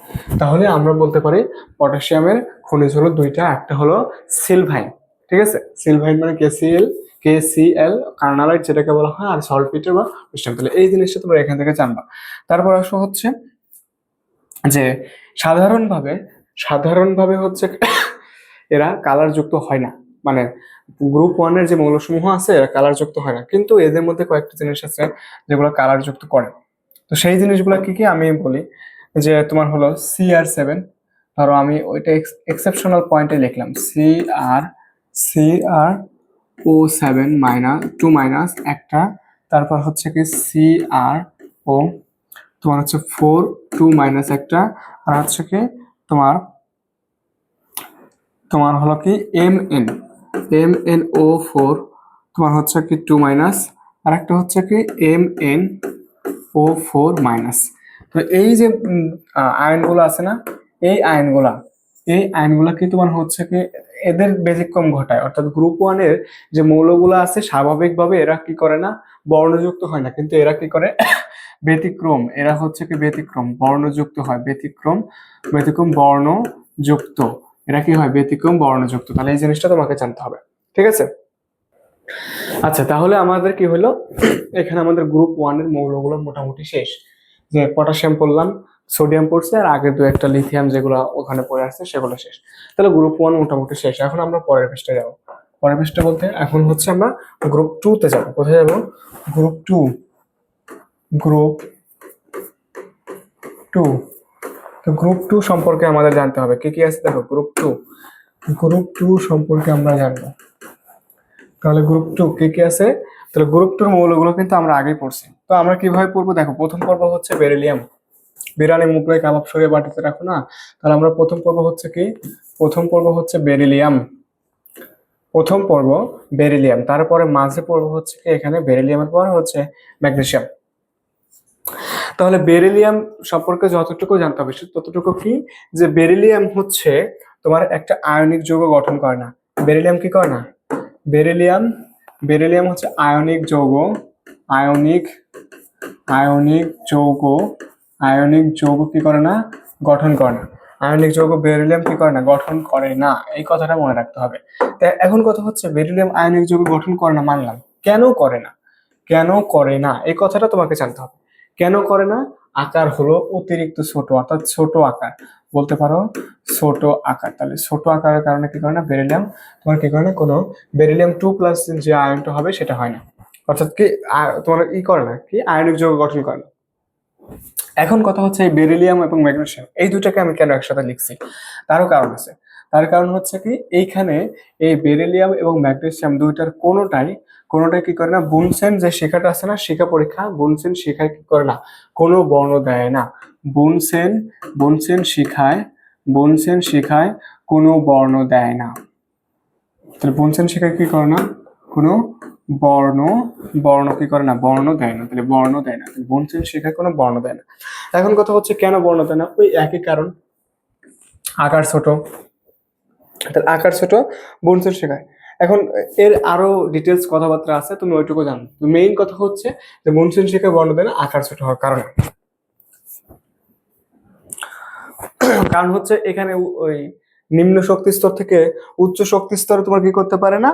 তাহলে আমরা বলতে পারি পটাশিয়ামের খনিজ হলো দুইটা, একটা হলো সিলভাইন। ঠিক আছে, সিলভাইন মানে KCl কার্নালাইট যেটাকে বলা হয়, আর সল্টপিটার বা পটাশিয়াম। তাহলে এই জিনিসটা তোমরা এখান থেকে জানবা। তারপর আসো হচ্ছে যে সাধারণভাবে হচ্ছে এরা কালার যুক্ত হয় না, মানে গ্রুপ 1 এর যে মৌলসমূহ আছে এরা কালার যুক্ত হয় না, কিন্তু এদের মধ্যে কয়েকটা জিনিস আছে যেগুলো কালার যুক্ত করে। তো সেই জিনিসগুলো কি কি আমি বলি, যে তোমার হলো CR7। ধরো আমি ওইটা এক্সেপশনাল পয়েন্টে লিখলাম CR2 একটা, তারপর হচ্ছে কি CRO তোমার হচ্ছে 4 2 একটা, আর হচ্ছে কি তোমার তোমার হলো কি MnO4 তোমার হচ্ছে কি 2 আর একটা হচ্ছে কি MnO4 তো এই যে আয়নগুলো আছে না, এই আয়নগুলা কি তোমার হচ্ছে কি এদের ব্যতিক্রম ঘটায়। অর্থাৎ গ্রুপ 1 এর যে মৌলগুলো আছে স্বাভাবিকভাবে এরা কি করে না, বর্ণযুক্ত হয় না, কিন্তু এরা কি করে ব্যতিক্রম, এরা হচ্ছে কি ব্যতিক্রম বর্ণযুক্ত হয়, ব্যতিক্রম বর্ণযুক্ত, এরা কি হয় ব্যতিক্রম বর্ণযুক্ত। তাহলে এই জিনিসটা তোমাকে জানতে হবে। ঠিক আছে, আচ্ছা তাহলে আমাদের কি হলো, এখানে আমাদের গ্রুপ 1 এর মৌলগুলো মোটামুটি শেষ। যে পটাশিয়াম পড়লাম, সোডিয়াম পড়ছে, আর আগের দু একটা লিথিয়াম যেগুলো ওখানে পড়ে আসছে সেগুলো শেষ। তাহলে গ্রুপ 1 মোটামুটি শেষ। এখন আমরা পরের পৃষ্ঠায় যাবো। পরের পৃষ্ঠা বলতে এখন হচ্ছে আমরা গ্রুপ 2 তে যাবো। কোথায় যাবো? গ্রুপ 2। তো গ্রুপ 2 সম্পর্কে আমাদের জানতে হবে কি কি আছে। দেখো গ্রুপ 2 সম্পর্কে আমরা জানবো। তাহলে গ্রুপ 2 কি কি আছে? তাহলে গ্রুপ 2 এর মৌলগুলো কিন্তু আমরা আগেই পড়ছি। তো আমরা কিভাবে পড়বো? দেখো প্রথম পর্ব হচ্ছে বেরিলিয়াম। বিরানি মুগলাই কাবাব সরিয়ে বাটিতে রাখো না। তাহলে আমরা প্রথম পর্ব হচ্ছে বেরিলিয়াম। তারপরে মাঝে পর্ব হচ্ছে কি এখানে বেরিলিয়ামের পর হচ্ছে ম্যাগনেসিয়াম। তাহলে বেরিলিয়াম সম্পর্কে যতটুকু জানতে হবে ততটুকু কি, যে বেরিলিয়াম হচ্ছে তোমার একটা আয়নিক যৌগ গঠন করে না। বেরিলিয়াম কি করে না? বেরিলিয়াম হচ্ছে আয়নিক যৌগ কি করে না, গঠন করে না। আয়নিক যৌগ বেরিলিয়াম কি করে না, গঠন করে না। এই কথাটা মনে রাখতে হবে। এখন কথা হচ্ছে বেরিলিয়াম আয়নিক যৌগ গঠন করে না মানলাম, কেন করে না এই কথাটা তোমাকে জানতে হবে। কেন করে না? আকার হলো অতিরিক্ত ছোট, অর্থাৎ ছোট আকার, বলতে পারো ছোট আকার। তাহলে ছোট আকারের কারণে কি করে না বেরিলিয়াম তোমার কি করে না, কোনো বেরিলিয়াম 2+ যে আয়নটা হবে সেটা হয় না, অর্থাৎ কি তোমার করে না কি আয়নিক যৌগ গঠন করে না। এখন কথা হচ্ছে এই বেরিলিয়াম এবং ম্যাগনেসিয়াম এই দুটাকে আমি কেন একসাথে লিখছি, তারও কারণ আছে। তার কারণ হচ্ছে কি এইখানে এই বেরিলিয়াম এবং ম্যাগনেসিয়াম দুইটার কোনোটাই কি করে না, বুনসেন যে শিখাটা আছে না, শিখা পরীক্ষা, বুনসেন শিখায় কি করে না, কোনো বর্ণ দেয় না। বুনসেন শিখায় কোনো বর্ণ দেয় না। তাহলে বুনসেন শিখায় কি করে না, কোনো বর্ণ কি করে না, বর্ণ দেয় না। তাহলে বর্ণ দেয় না, বুনসেন শিখায় কোনো বর্ণ দেয় না। এখন কথা হচ্ছে কেন বর্ণ দেয় না, ওই একই কারণ, আকার ছোট। তাহলে আকার ছোট, বুনসেন শেখায়। এখন এর আরো ডিটেলস কথাবার্তা আছে, তুমি ওইটুকু জানো। মেইন কথা হচ্ছে যে বুনসেন শিখায় বর্ণ দেয় না আকার ছোট হওয়ার কারণে। কারণ হচ্ছে এখানে ওই নিম্ন শক্তি স্তর থেকে উচ্চ শক্তি স্তরে তোমার কি করতে পারে না,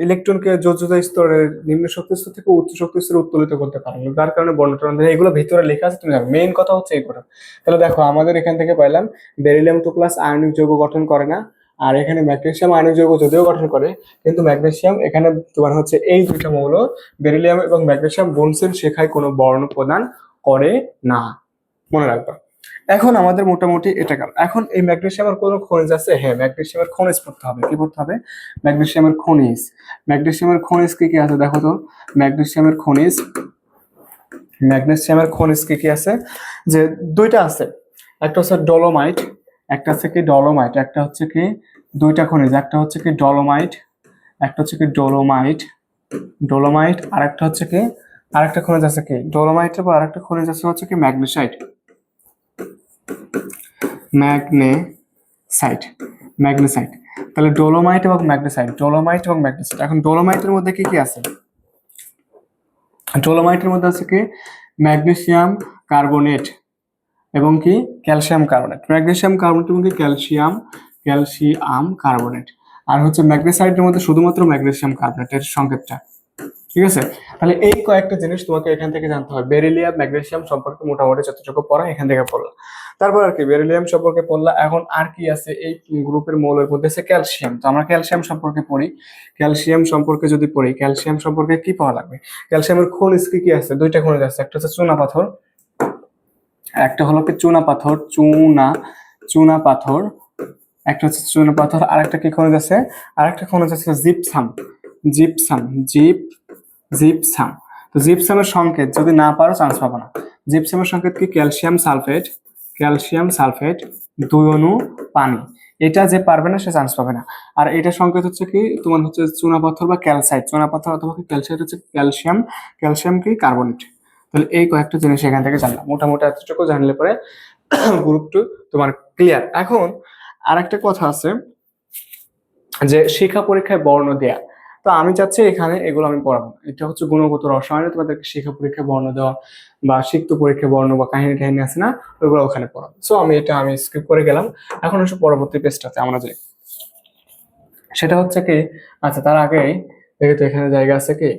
ইলেকট্রনকে যোজ্যতা স্তরের নিম্ন শক্তি স্তর থেকে উচ্চ শক্তি স্তরে উত্তোলিত করতে পারে না, যার কারণে বর্ণটন এগুলো ভিতরে লেখা আছে, তুমি জানো। মেইন কথা হচ্ছে এই কথা। তাহলে দেখো আমাদের এখান থেকে পাইলাম বেরিলিয়াম 2+ আয়নিক যৌগ গঠন করে না, আর এখানে ম্যাগনেসিয়াম আয়নিক যৌগ যদিও গঠন করে, কিন্তু ম্যাগনেসিয়াম এখানে তোমার হচ্ছে এই দুইটা মৌল বেরিলিয়াম এবং ম্যাগনেসিয়াম বুনসেন শেখায় কোনো বর্ণ প্রদান করে না, মনে রাখবা। এখন আমাদের মোটামুটি এটা গেল। এখন এই ম্যাগনেসিয়ামের কোনো খনিজ আছে? হ্যাঁ, ম্যাগনেসিয়ামের খনিজ পড়তে হবে। কি পড়তে হবে? ম্যাগনেসিয়ামের খনিজ। ম্যাগনেসিয়ামের খনিজ কি কি আছে দেখো তো। ম্যাগনেসিয়ামের খনিজ, ম্যাগনেসিয়ামের খনিজ কি কি আছে? যে দুইটা আছে, একটা হচ্ছে ডলোমাইট, একটা হচ্ছে কি ডলোমাইট, একটা হচ্ছে কি দুইটা খনিজ, একটা হচ্ছে কি ডলোমাইট, একটা হচ্ছে কি ডলোমাইট, ডলোমাইট, আর একটা হচ্ছে কি আরেকটা খনিজ আছে কি ডলোমাইটের পর আরেকটা খনিজ আছে হচ্ছে কি ম্যাগনেসাইট, ম্যাগনেসাইট, ম্যাগনেসাইট। তাহলে ডলোমাইট এবং ম্যাগনেসাইট, ডলোমাইট এবং ম্যাগনেসাইট। এখন ডলোমাইটের মধ্যে কি কি আছে? ডলোমাইটের মধ্যে আছে কি ম্যাগনেসিয়াম কার্বনেট এবং কি ক্যালসিয়াম কার্বনেট, ম্যাগনেসিয়াম কার্বনেট এবং কি ক্যালসিয়াম কার্বনেট। আর হচ্ছে ম্যাগনেসাইটের মধ্যে শুধুমাত্র ম্যাগনেসিয়াম কার্বনেটের সংকেতটা। ঠিক আছে, তাহলে এই কয়েকটা জিনিস তোমাকে এখান থেকে জানতে হবে। বেরিলিয়াম ম্যাগনেসিয়াম সম্পর্কে মোটামুটি যতটুকু পড়া এখান থেকে পড়লা। তারপর আর কি বেরিলিয়াম সম্পর্কে পড়লা। এখন আর কি আছে এই গ্রুপের মৌলের মধ্যে? আছে ক্যালসিয়াম। তো আমরা ক্যালসিয়াম সম্পর্কে পড়ি। ক্যালসিয়াম সম্পর্কে যদি পড়ি, ক্যালসিয়াম সম্পর্কে কি পড়া লাগবে? ক্যালসিয়ামের খনিজ কি কি আছে? দুইটা খনিজ আছে, একটা হচ্ছে চুনা পাথর, একটা হলো কি চুনা পাথর, চুনা পাথর, একটা হচ্ছে চুনা পাথর। আর একটা কি খনিজ আছে? আরেকটা খনিজ আছে জিপসাম, জিপসাম, জিপসাম। তো জিপসামের সংকেত যদি না পারো চান্স পাবো না। জিপসামের সংকেত কি? ক্যালসিয়াম সালফেট, ক্যালসিয়াম সালফেট, 2 অণু পানি। এটা যে পারবে না সে চান্স পাবে না। আর এটা সংকেত হচ্ছে কি তোমার হচ্ছে চুনাপাথর বা ক্যালসাইট, চুনাপাথর অথবা ক্যালসাইট হচ্ছে ক্যালসিয়াম, ক্যালসিয়াম কি কার্বনেট। তাহলে এই কয়েকটা জিনিস এখান থেকে জানলাম। মোটামুটি এতটুকু জানলে পরে গ্রুপ 2 তোমার ক্লিয়ার। এখন আরেকটা কথা আছে যে শিক্ষা পরীক্ষায় বর্ণ দেয়া। তো আমি চাচ্ছি এখানে এগুলো আমি পড়াবো না। এটা হচ্ছে গুণগত রসায়নে তোমাদেরকে শিক্ষা পরীক্ষায় বর্ণ দেওয়া বা সিক্ত পরীক্ষায় বর্ণ বা কাহিনী টাহিনী আছে না, ওইগুলো ওখানে পড়াবো। সো আমি স্কিপ করে গেলাম। এখন হচ্ছে পরবর্তী পেজটাতে আমরা যাই। সেটা হচ্ছে কি, আচ্ছা তার আগেই দেখি তো এখানে জায়গা আছে কি?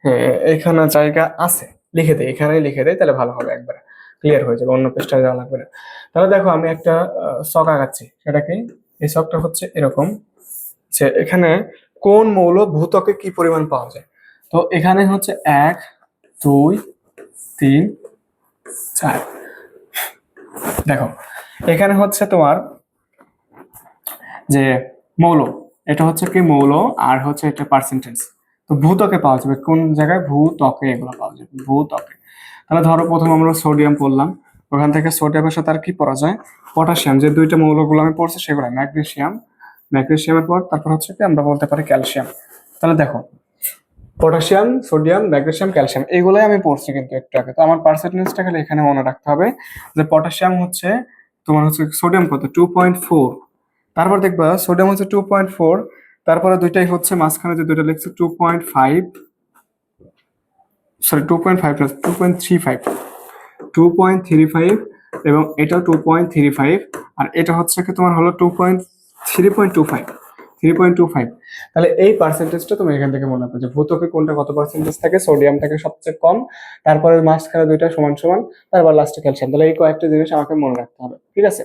হ্যাঁ, এখানে জায়গা আছে, লিখে দেয়, এখানেই লিখে দেয়, তাহলে ভালো হবে, একবার ক্লিয়ার হয়ে যাবে, অন্য পেজটায় যাওয়া লাগবে না। তাহলে দেখো আমি একটা ছক আঁকাচ্ছি। সেটা কি? এই ছকটা হচ্ছে এরকম যে এখানে কোন মৌল ভূত্বকে কি পরিমাণ পাওয়া যায়। তো এখানে হচ্ছে 1 2 3 4। দেখো এখানে হচ্ছে তোমার যে মৌল, এটা হচ্ছে কি মৌল, আর হচ্ছে এটা পার্সেন্টেজ। তো ভূত্বকে পাওয়া যাবে কোন জায়গায়? ভূত্বকে এগুলো পাওয়া যাবে, ভূত্বকে। তাহলে ধরো প্রথম আমরা সোডিয়াম পড়লাম, ওখান থেকে সোডিয়ামের সাথে আর কি পড়া যায়? পটাশিয়াম। যে দুইটা মৌলগুলো আমি পড়ছি সেগুলো ম্যাগনেসিয়াম, ম্যাগনেসিয়ামের পর তারপর হচ্ছে কি আমরা বলতে পারি ক্যালসিয়াম। তাহলে দেখো পটাশিয়াম, সোডিয়াম, ম্যাগনেসিয়াম, ক্যালসিয়াম এগুলোই আমি পড়ছি কিন্তু একটু আগে। তো আমার পার্সেন্টেজটা খালি এখানে মনে রাখতে হবে যে পটাশিয়াম হচ্ছে তোমার হচ্ছে সোডিয়াম কত? 2.4। তারপর দেখবা সোডিয়াম হচ্ছে 2.4, তারপরে দুইটাই হচ্ছে মাঝখানে যে দুইটা লিখছে 2.5, সরি 2.5 প্লাস 2.35, 2.35, এবং এটাও 2.35, আর এটা হচ্ছে কি তোমার হলো 3.25, 3.25। তাহলে এই পার্সেন্টেজটা তুমি এখান থেকে মনে রাখবে যে ভূত্বকে কোনটা কত পার্সেন্টেজ থাকে, সোডিয়াম থাকে সবচেয়ে কম, তারপরে মাঝখানে দুইটা সমান সমান, তারপর লাস্টে ক্যালসিয়াম। তাহলে এই কয়েকটা জিনিস আমাকে মনে রাখতে হবে, ঠিক আছে?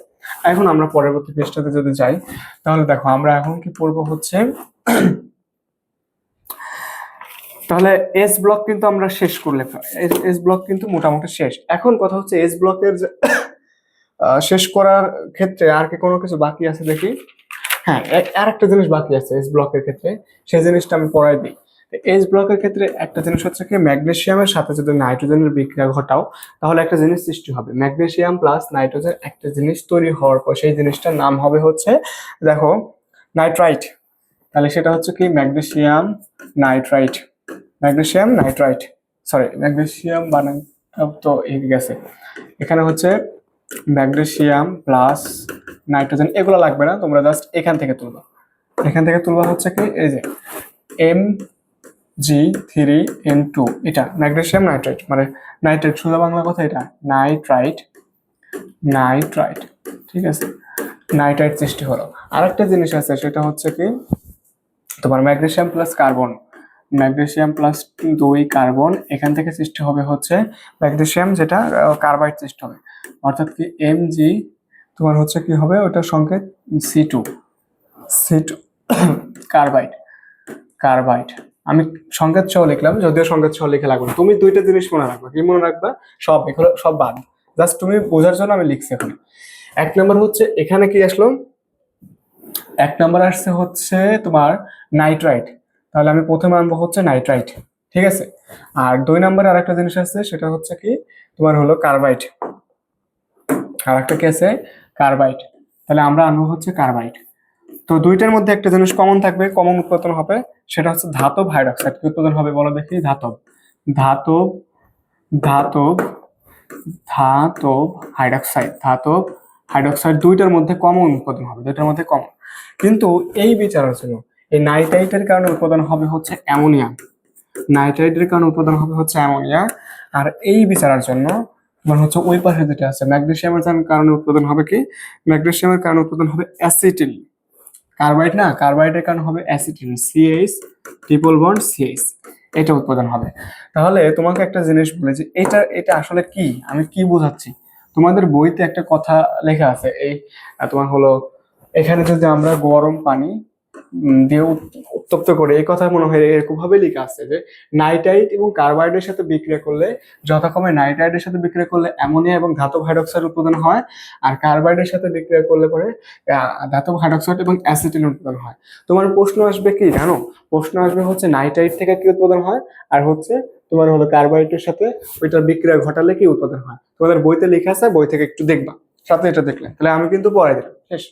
এখন আমরা পরবর্তী পৃষ্ঠাতে যদি যাই, তাহলে দেখো আমরা এখন কি পড়বো হচ্ছে তাহলে এস ব্লক কিন্তু আমরা শেষ করলে, এস ব্লক কিন্তু মোটামুটি শেষ। এখন কথা হচ্ছে এস ব্লকের শেষ করার ক্ষেত্রে আর কি কোনো কিছু বাকি আছে দেখি। হ্যাঁ, আর একটা জিনিস বাকি আছে এস ব্লকের ক্ষেত্রে, সেই জিনিসটা আমি পড়াই দিই। এস ব্লকের ক্ষেত্রে একটা জিনিস হচ্ছে কি, ম্যাগনেসিয়ামের সাথে যদি নাইট্রোজেনের বিক্রিয়া ঘটাও তাহলে একটা জিনিস সৃষ্টি হবে। ম্যাগনেসিয়াম প্লাস নাইট্রোজেন একটা জিনিস তৈরি হওয়ার পর সেই জিনিসটার নাম হবে হচ্ছে দেখো নাইট্রাইট। তাহলে সেটা হচ্ছে কি magnesium nitrite, magnesium nitrite, sorry magnesium বানান তো এই গেছে। এখানে হচ্ছে ম্যাগনেসিয়াম প্লাস নাইট্রোজেন, এগুলো লাগবে না, তোমরা জাস্ট এখান থেকে তুলবা। এখান থেকে তুলবা হচ্ছে কি এই যে Mg3N2, এটা ম্যাগনেসিয়াম নাইট্রাইট, মানে নাইট্রাইট, সোজা বাংলা কথা এটা নাইট্রাইট, নাইট্রাইট, ঠিক আছে? নাইট্রাইট সৃষ্টি হলো। আরেকটা জিনিস আছে সেটা হচ্ছে কি তোমার magnesium plus carbon, magnesium plus 2 carbon, এখান থেকে সৃষ্টি হবে হচ্ছে ম্যাগনেসিয়াম, যেটা কার্বাইড সৃষ্টি হবে। অর্থাৎ কি Mg তোমার হচ্ছে কি হবে ওটার সংকেত C2, C2 কার্বাইড, কার্বাইড। আমি সংকেত সহ লিখলাম, যদিও সংকেত সহ লিখে লাগবে, তুমি দুইটা জিনিস মনে রাখবা। কি মনে রাখবা? সব এগুলো সব বাদ, জাস্ট তুমি বোঝার জন্য আমি লিখছি এখানে। 1 নম্বর হচ্ছে এখানে কি আসলো, 1 নম্বর আসছে হচ্ছে তোমার নাইট্রাইট, তাহলে আমি প্রথমে আনবো হচ্ছে নাইট্রাইট, ঠিক আছে। আর 2 নম্বরে আরেকটা জিনিস আছে, সেটা হচ্ছে কি তোমার হলো কার্বাইড, আর একটা কি আছে কার্বাইড, তাহলে আমরা আনবো হচ্ছে কার্বাইড। তো দুইটার মধ্যে একটা জিনিস কমন থাকবে, কমন উৎপাদন হবে, সেটা হচ্ছে ধাতব হাইড্রোক্সাইড। কি উৎপাদন হবে বলো দেখি? ধাতব, ধাতব, ধাতব, ধাতব হাইড্রোক্সাইড, ধাতব হাইড্রোক্সাইড দুইটার মধ্যে কমন উৎপাদন হবে, দুইটার মধ্যে কমন। কিন্তু এই বিচারের জন্য এই নাইট্রাইটের কারণে উৎপাদন হবে হচ্ছে অ্যামোনিয়া, নাইট্রাইটের কারণে উৎপাদন হবে হচ্ছে অ্যামোনিয়া। আর এই বিচারের জন্য তোমার হচ্ছে ওই পাশে যেটা আছে ম্যাগনেসিয়ামের কারণে উৎপাদন হবে কি, ম্যাগনেসিয়ামের কারণে উৎপাদন হবে অ্যাসিটিল, কার্বাইড না, কার্বাইডের কারণে হবে অ্যাসিটিল, সিএইচ ট্রিপল বন্ড সিএইচ, এটা উৎপাদন হবে। তাহলে তোমাকে একটা জিনিস বলে যে এটা এটা আসলে কি, আমি কি বোঝাচ্ছি, তোমাদের বইতে একটা কথা লেখা আছে এই তোমার হলো এখানে যদি আমরা গরম পানি দিয়ে উত্তপ্ত করে, এই কথা মনে হয় এরকম ভাবে লেখা আছে যে নাইট্রাইট এবং কার্বাইডের সাথে বিক্রিয়া করলে, যথাক্রমে নাইট্রাইটের সাথে বিক্রিয়া করলে অ্যামোনিয়া এবং ধাতব হাইড্রোক্সাইড উৎপাদন হয়, আর কার্বাইডের সাথে বিক্রিয়া করলে পরে ধাতব হাইড্রোক্সাইড এবং অ্যাসিটিন উৎপাদন হয়। তোমার প্রশ্ন আসবে কি জানো, প্রশ্ন আসবে হচ্ছে নাইট্রাইট থেকে কি উৎপাদন হয়, আর হচ্ছে তোমার হলো কার্বাইডের সাথে ওইটার বিক্রিয়া ঘটালে কি উৎপাদন হয়। তোমাদের বইতে লেখা আছে, বই থেকে একটু দেখবা, সাথে এটা দেখলে তাহলে আমি কিন্তু পড়াই দিলাম শেষ।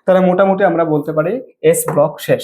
তাহলে মোটামুটি আমরা বলতে পারি এস ব্লক শেষ।